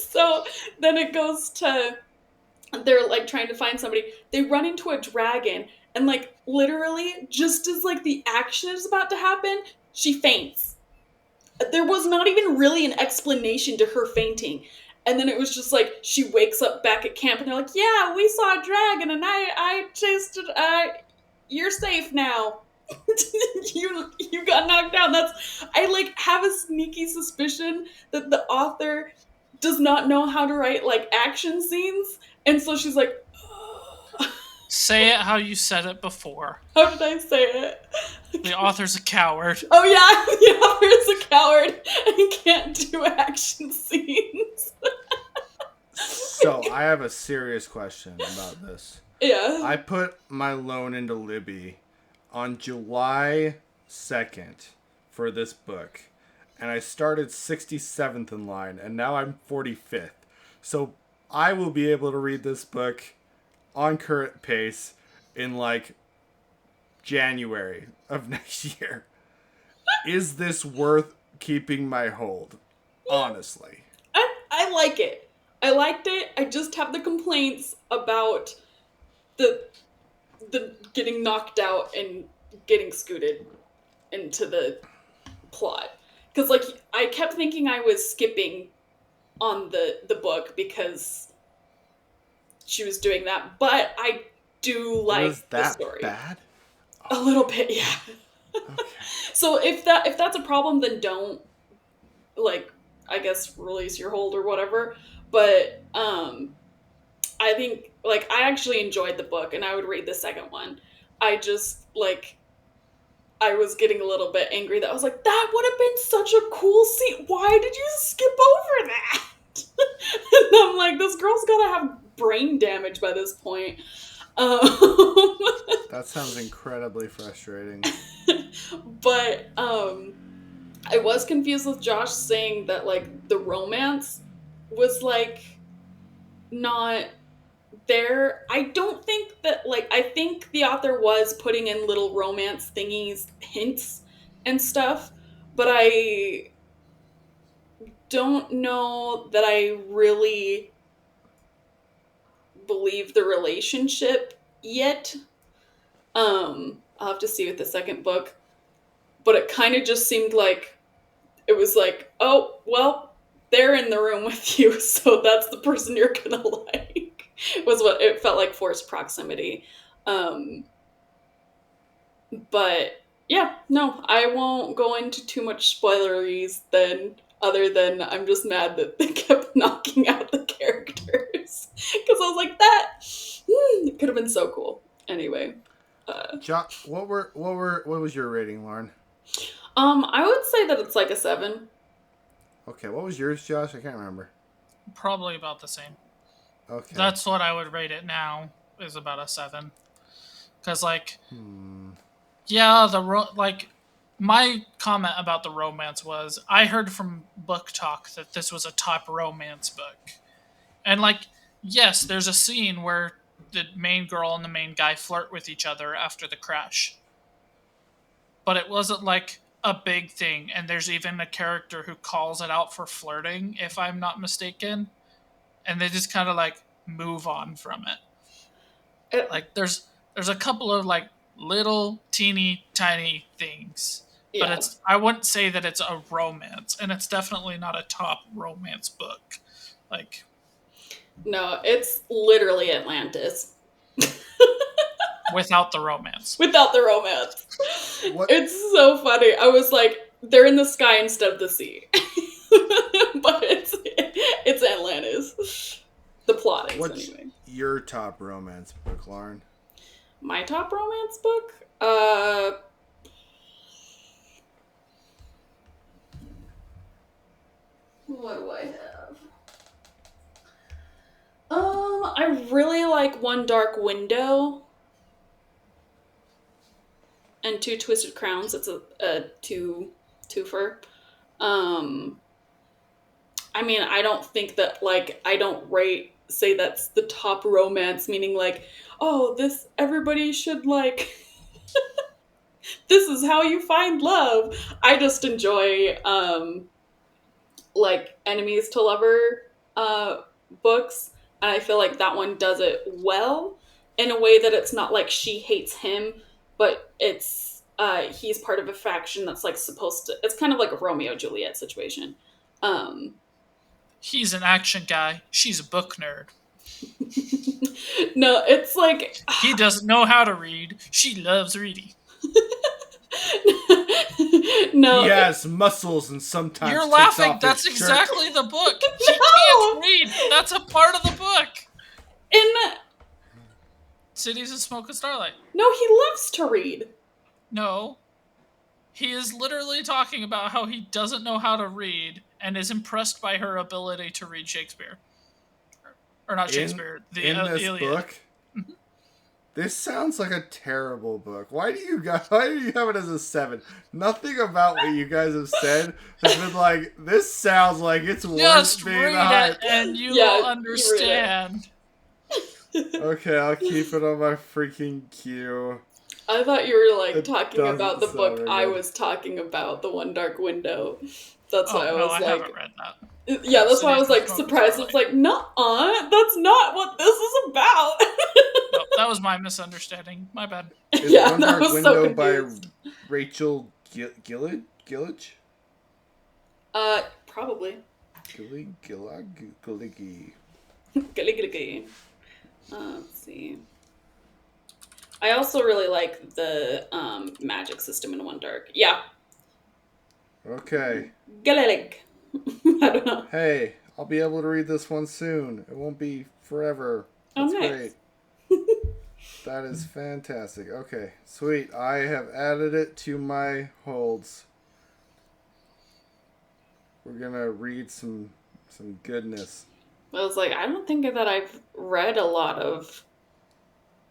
So then it goes to, they're like trying to find somebody. They run into a dragon, and like literally just as like the action is about to happen, she faints. There was not even really an explanation to her fainting. And then it was just like, she wakes up back at camp, and they're like, yeah, we saw a dragon, and I chased it, you're safe now. you got knocked down. I like have a sneaky suspicion that the author does not know how to write like action scenes, and so she's like, Say it how you said it before. how did I say it? The author's a coward. Oh yeah, the author is a coward and can't do action scenes. So I have a serious question about this. Yeah. I put my loan into Libby on July 2nd for this book, and I started 67th in line, and now I'm 45th. So I will be able to read this book on current pace in like January of next year. Is this worth keeping my hold? Honestly. I like it. I liked it. I just have the complaints about the getting knocked out and getting scooted into the plot. Because like I kept thinking I was skipping on the book because she was doing that, but I do like Was the that story. bad? A little bit, yeah. Okay. So if that's a problem, then don't, like, I guess release your hold or whatever. But I think like I actually enjoyed the book and I would read the second one. I just like I was getting a little bit angry that I was like, that would have been such a cool scene. Why did you skip over that? And I'm like, this girl's gotta have brain damage by this point. Um, That sounds incredibly frustrating. but I was confused with Josh saying that like the romance was like not there. I don't think that like I think the author was putting in little romance thingies, hints and stuff, but I don't know that I really believe the relationship yet. I'll have to see with the second book, but it kind of just seemed like it was like, oh, well, they're in the room with you, so that's the person you're gonna like. Was what it felt like, forced proximity. But yeah, no, I won't go into too much spoileries then, other than I'm just mad that they kept knocking out the characters. Because I was like, that it could have been so cool. Anyway. What was your rating, Lauren? I would say that it's like a 7. Okay, what was yours, Josh? I can't remember. Probably about the same. Okay. That's what I would rate it now, is about a 7. Because, like, yeah, like, my comment about the romance was, I heard from Book Talk that this was a top romance book. And, like, yes, there's a scene where the main girl and the main guy flirt with each other after the crash. But it wasn't, like, a big thing. And there's even a character who calls it out for flirting, if I'm not mistaken. And they just kind of, like, move on from it. Like, there's a couple of, like, little teeny tiny things. Yeah. But I wouldn't say that it's a romance. And it's definitely not a top romance book. Like, no, it's literally Atlantis. without the romance. Without the romance. What? It's so funny. I was like, they're in the sky instead of the sea. But it's Atlantis. The plot is, What's anyway. your top romance book, Lauren? My top romance book? What do I have? I really like One Dark Window and Two Twisted Crowns. It's a twofer. I mean, I don't think that, like, I don't say that's the top romance, meaning like, oh, this, everybody should, like, this is how you find love. I just enjoy, like, enemies to lover books, and I feel like that one does it well in a way that it's not like she hates him, but it's he's part of a faction that's like supposed to. It's kind of like a Romeo and Juliet situation. He's an action guy. She's a book nerd. No, it's like He doesn't know how to read. She loves reading. No, He has muscles and sometimes You're takes laughing. off That's his shirt. exactly the book. He No! can't read. That's a part of the book. in Cities of Smoke and Starlight. no, he loves to read. No. He is literally talking about how he doesn't know how to read and is impressed by her ability to read Shakespeare. Or not In Shakespeare, the in this Iliad. book, this sounds like a terrible book. Why do you have it as a 7? Nothing about what you guys have said has been like, this sounds like it's Just worth being read the it hype. and you Yeah, will you read it. understand. Okay, I'll keep it on my freaking queue. I thought you were like It talking doesn't about the sound book very I good. was talking about, The One Dark Window. That's why I Oh, no, was I like, haven't read that. yeah, that's why I Cities was of like Smoke and surprised. Starlight. It's like, nuh-uh, that's not what this is about. No, that was my misunderstanding. My bad. Is Yeah, One I Dark was so Window by confused. Rachel Gillage? Probably. Gillig. Let's see. I also really like the magic system in One Dark. Yeah, Okay. Gaelic. I don't know. Hey, I'll be able to read this one soon. It won't be forever. Oh, That's nice. great. That is fantastic. Okay, sweet. I have added it to my holds. We're gonna read some goodness. I was like, I don't think that I've read a lot of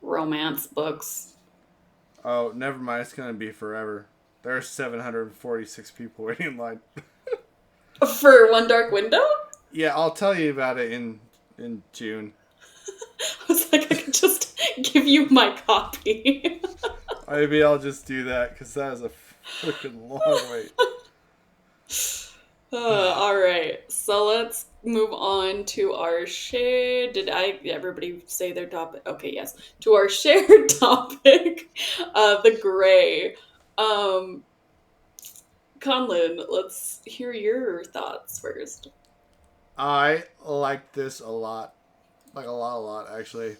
romance books. Oh, never mind. It's gonna be forever. There are 746 people waiting in line. For One Dark Window? Yeah, I'll tell you about it in June. I was like, I could just give you my copy. Maybe I'll just do that because that is a freaking long wait. All right, so let's move on to our shared. Did everybody say their topic? Okay, yes. To our shared topic, the gray. Um, Conlon, let's hear your thoughts first. I like this a lot. Like a lot, actually.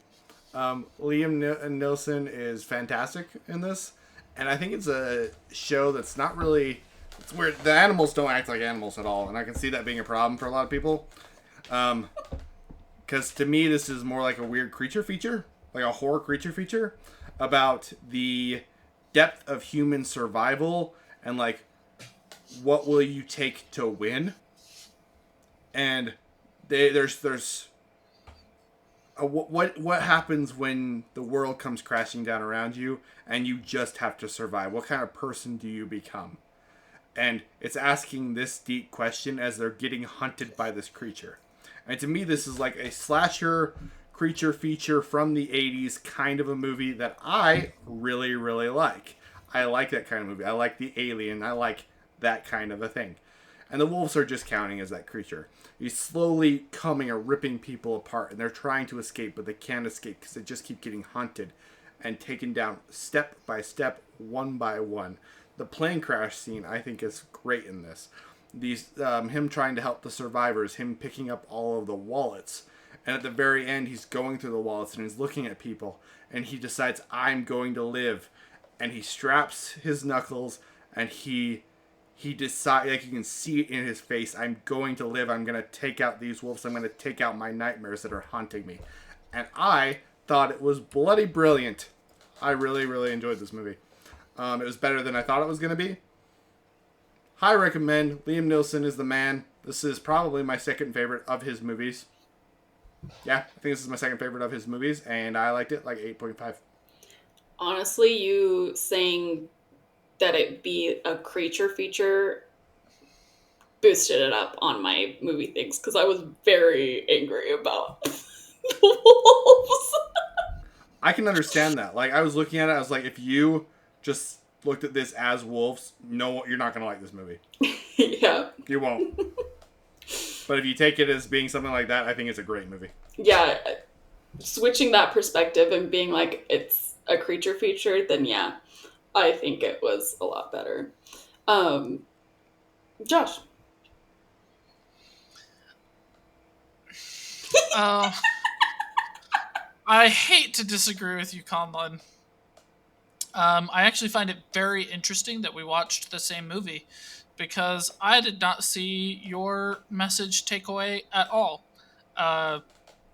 Liam Nilsson is fantastic in this, and I think it's a show that's not really. It's weird. The animals don't act like animals at all, and I can see that being a problem for a lot of people. Because to me, this is more like a weird creature feature, like a horror creature feature, about the depth of human survival and like what will you take to win. And there's what happens when the world comes crashing down around you and you just have to survive? What kind of person do you become? And it's asking this deep question as they're getting hunted by this creature. And to me, this is like a slasher creature feature from the 80s kind of a movie that I really, really like. I like that kind of movie. I like the alien. I like that kind of a thing. And the wolves are just counting as that creature. He's slowly coming and ripping people apart, and they're trying to escape, but they can't escape because they just keep getting hunted and taken down step by step, one by one. The plane crash scene, I think, is great in this. Him trying to help the survivors, him picking up all of the wallets, and at the very end, he's going through the wallets and he's looking at people, and he decides, I'm going to live, and he straps his knuckles, and he decides, like you can see it in his face, I'm going to live, I'm going to take out these wolves, I'm going to take out my nightmares that are haunting me. And I thought it was bloody brilliant. I really, really enjoyed this movie. It was better than I thought it was going to be. High recommend. Liam Neeson is the man. This is probably my second favorite of his movies. Yeah, I think this is my second favorite of his movies, and I liked it like 8.5. Honestly, you saying that it be a creature feature boosted it up on my movie things because I was very angry about the wolves. I can understand that. Like, I was looking at it, I was like, if you just looked at this as wolves, no, you're not going to like this movie. Yeah. You won't. But if you take it as being something like that, I think it's a great movie. Yeah. Switching that perspective and being like it's a creature feature, then yeah, I think it was a lot better. Josh. I hate to disagree with you, Conlon. I actually find it very interesting that we watched the same movie because I did not see your message takeaway at all. Uh,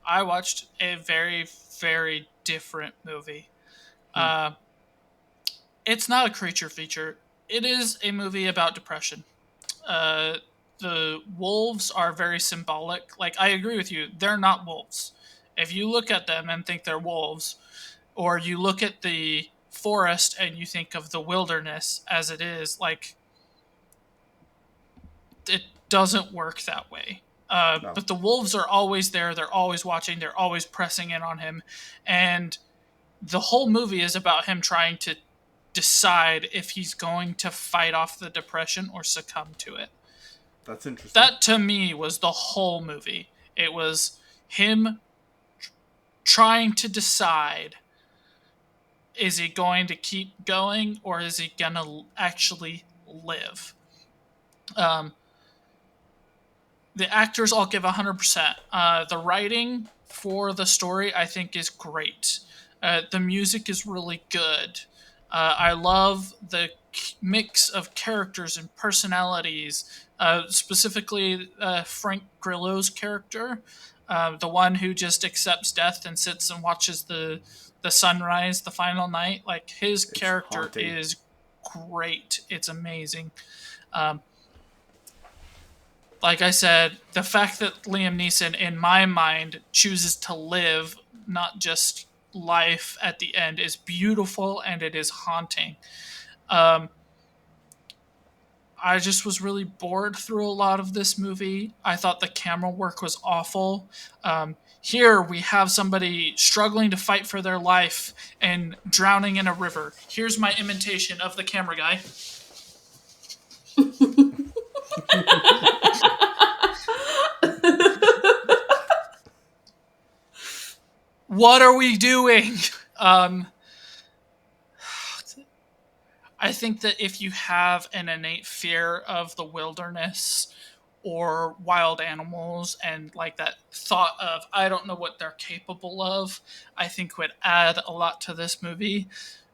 I watched a very, very different movie. Hmm. Uh, it's not a creature feature, it is a movie about depression. Uh, the wolves are very symbolic. Like, I agree with you, they're not wolves. If you look at them and think they're wolves, or you look at the forest and you think of the wilderness as it is, like, it doesn't work that way. No, But the wolves are always there. They're always watching. They're always pressing in on him, and the whole movie is about him trying to decide if he's going to fight off the depression or succumb to it. that's interesting. That to me was the whole movie. It was him trying to decide, is he going to keep going or is he going to actually live? Um, the actors all give 100%. The writing for the story, I think, is great. The music is really good. I love the mix of characters and personalities, specifically Frank Grillo's character, the one who just accepts death and sits and watches the sunrise the final night. Like, his It's character haunting. is great. It's amazing. Um, like I said, the fact that Liam Neeson, in my mind, chooses to live, not just life at the end, is beautiful and it is haunting. Um, I just was really bored through a lot of this movie. I thought the camera work was awful. Here we have somebody struggling to fight for their life and drowning in a river. Here's my imitation of the camera guy. What are we doing? Um, I think that if you have an innate fear of the wilderness or wild animals and like that thought of, I don't know what they're capable of, I think would add a lot to this movie.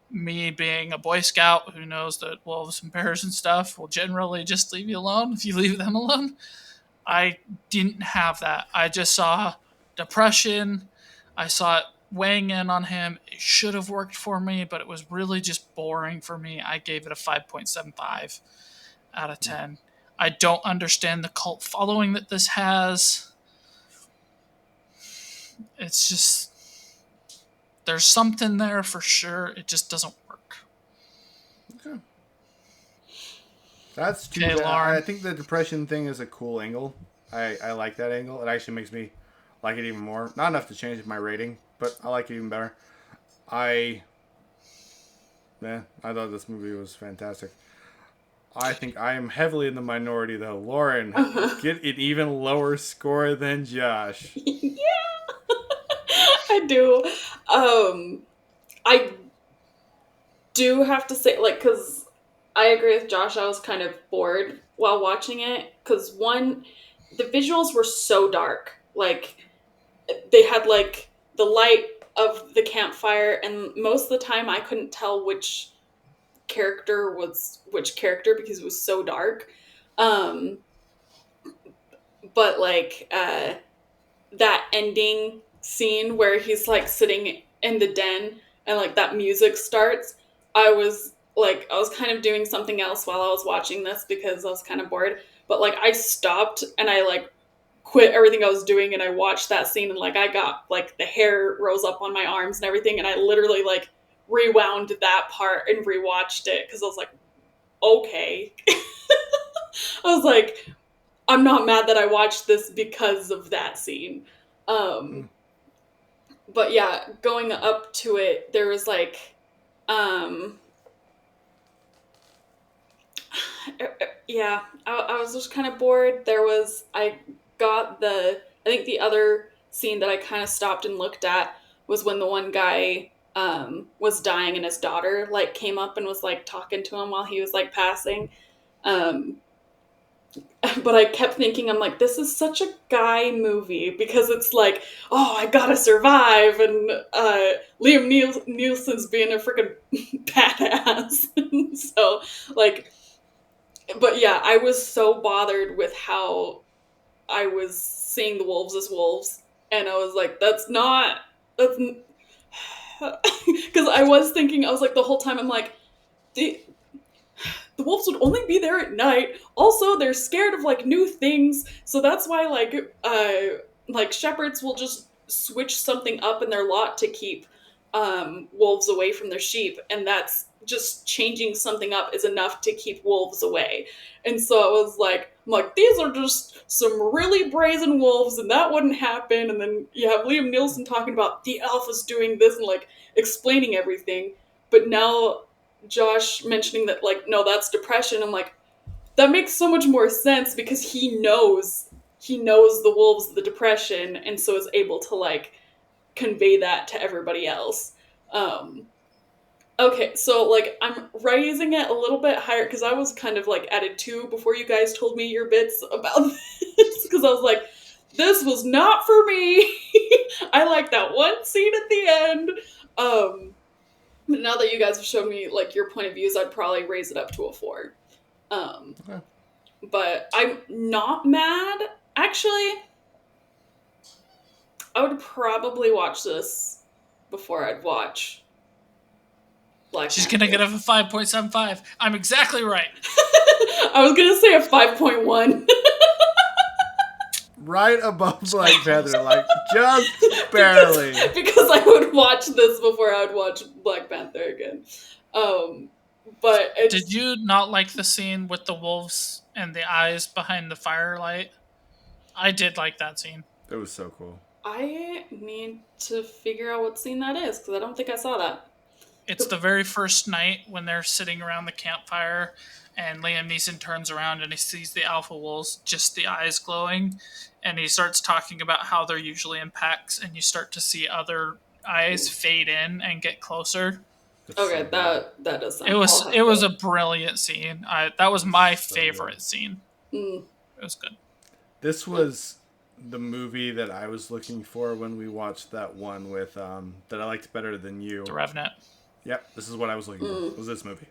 Me being a Boy Scout who knows that wolves and bears and stuff will generally just leave you alone if you leave them alone. I didn't have that. I just saw depression. I saw it weighing in on him. It should have worked for me, but it was really just boring for me. I gave it a 5.75 out of 10. I don't understand the cult following that this has. It's just, there's something there for sure. It just doesn't work. Okay. That's too Okay, bad. I Lauren. think the depression thing is a cool angle. I like that angle. It actually makes me like it even more. Not enough to change my rating, but I like it even better. I I thought this movie was fantastic. I think I am heavily in the minority though. Lauren, get an even lower score than Josh. Yeah, I do. I do have to say, like, because I agree with Josh, I was kind of bored while watching it. Because, one, the visuals were so dark. Like, they had, like, the light of the campfire, and most of the time I couldn't tell which character was which character because it was so dark. Um, but, like, that ending scene where he's like sitting in the den and like that music starts, I was kind of doing something else while I was watching this because I was kind of bored, but like I stopped and I like quit everything I was doing and I watched that scene, and like I got like the hair rose up on my arms and everything, and I literally like rewound that part and rewatched it because I was like, okay. I was like, I'm not mad that I watched this because of that scene. Um, Mm. but yeah, going up to it, there was like, um, yeah, I was just kind of bored. I got I think the other scene that I kind of stopped and looked at was when the one guy was dying and his daughter like came up and was like talking to him while he was like passing. Um, but I kept thinking, I'm like, this is such a guy movie because it's like, oh, I gotta survive, and Liam Nielsen's being a freaking badass. So, like, but yeah, I was so bothered with how I was seeing the wolves as wolves, and I was like, that's because I was thinking, I was like, the whole time, I'm like, the the wolves would only be there at night. Also, they're scared of like new things, so that's why like shepherds will just switch something up in their lot to keep wolves away from their sheep, and that's just changing something up is enough to keep wolves away. And so I was like, I'm like, these are just some really brazen wolves, and that wouldn't happen. And then you have Liam Nielsen talking about the alpha's doing this and like explaining everything. But now Josh mentioning that, like, no, that's depression. I'm like, that makes so much more sense because he knows the wolves, the depression, and so is able to like convey that to everybody else. Um, okay, so like I'm raising it a little bit higher because I was kind of like at a 2 before you guys told me your bits about this because I was like, this was not for me. I like that one scene at the end. But now that you guys have shown me like your point of views, I'd probably raise it up to a 4. Um, Okay. but I'm not mad. Actually, I would probably watch this before I'd watch Black She's gonna get Panther. up a 5.75. I'm exactly right. I was gonna say a 5.1 Right above Black Panther, like just barely. because I would watch this before I would watch Black Panther again. Um, but Did it's you not like the scene with the wolves and the eyes behind the firelight? I did like that scene. It was so cool. I need to figure out what scene that is because I don't think I saw that. It's the very first night when they're sitting around the campfire, and Liam Neeson turns around and he sees the alpha wolves, just the eyes glowing, and he starts talking about how they're usually in packs, and you start to see other eyes fade in and get closer. It's so Okay, good. that does It sound. I'll was have it was to. a brilliant scene. That was my So good. favorite scene. Mm, It was good. This was the movie that I was looking for when we watched that one with that I liked better than The you. Revenant. Yep, this is what I was looking for. mm. Was this movie?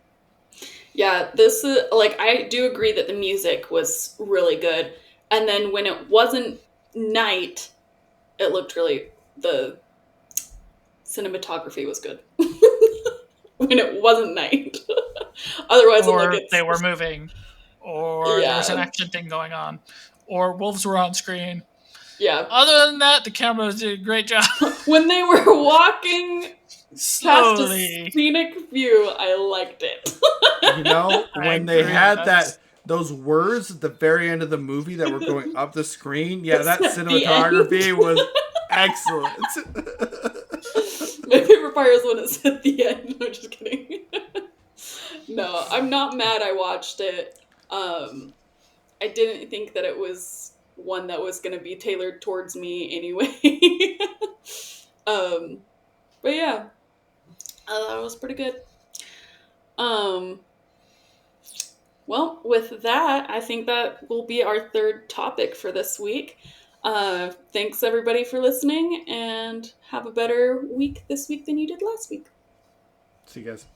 Yeah, this is like I do agree that the music was really good, and then when it wasn't night, it looked really the cinematography was good. When it wasn't night, otherwise it like Or they it's were moving, or there was an yeah action thing going on, or wolves were on screen. yeah. Other than that, the camera did a great job. When they were walking past a Slowly. scenic view, I liked it. You know, I when they agree. had That's those words at the very end of the movie that were going up the screen, yeah, that At the end. cinematography was excellent. My favorite part is when it's at the end. I'm just kidding. No, I'm not mad I watched it. I didn't think that it was one that was going to be tailored towards me anyway. um, but yeah, that was pretty good. Um, well, with that, I think that will be our third topic for this week. Thanks everybody for listening, and have a better week this week than you did last week. See you guys.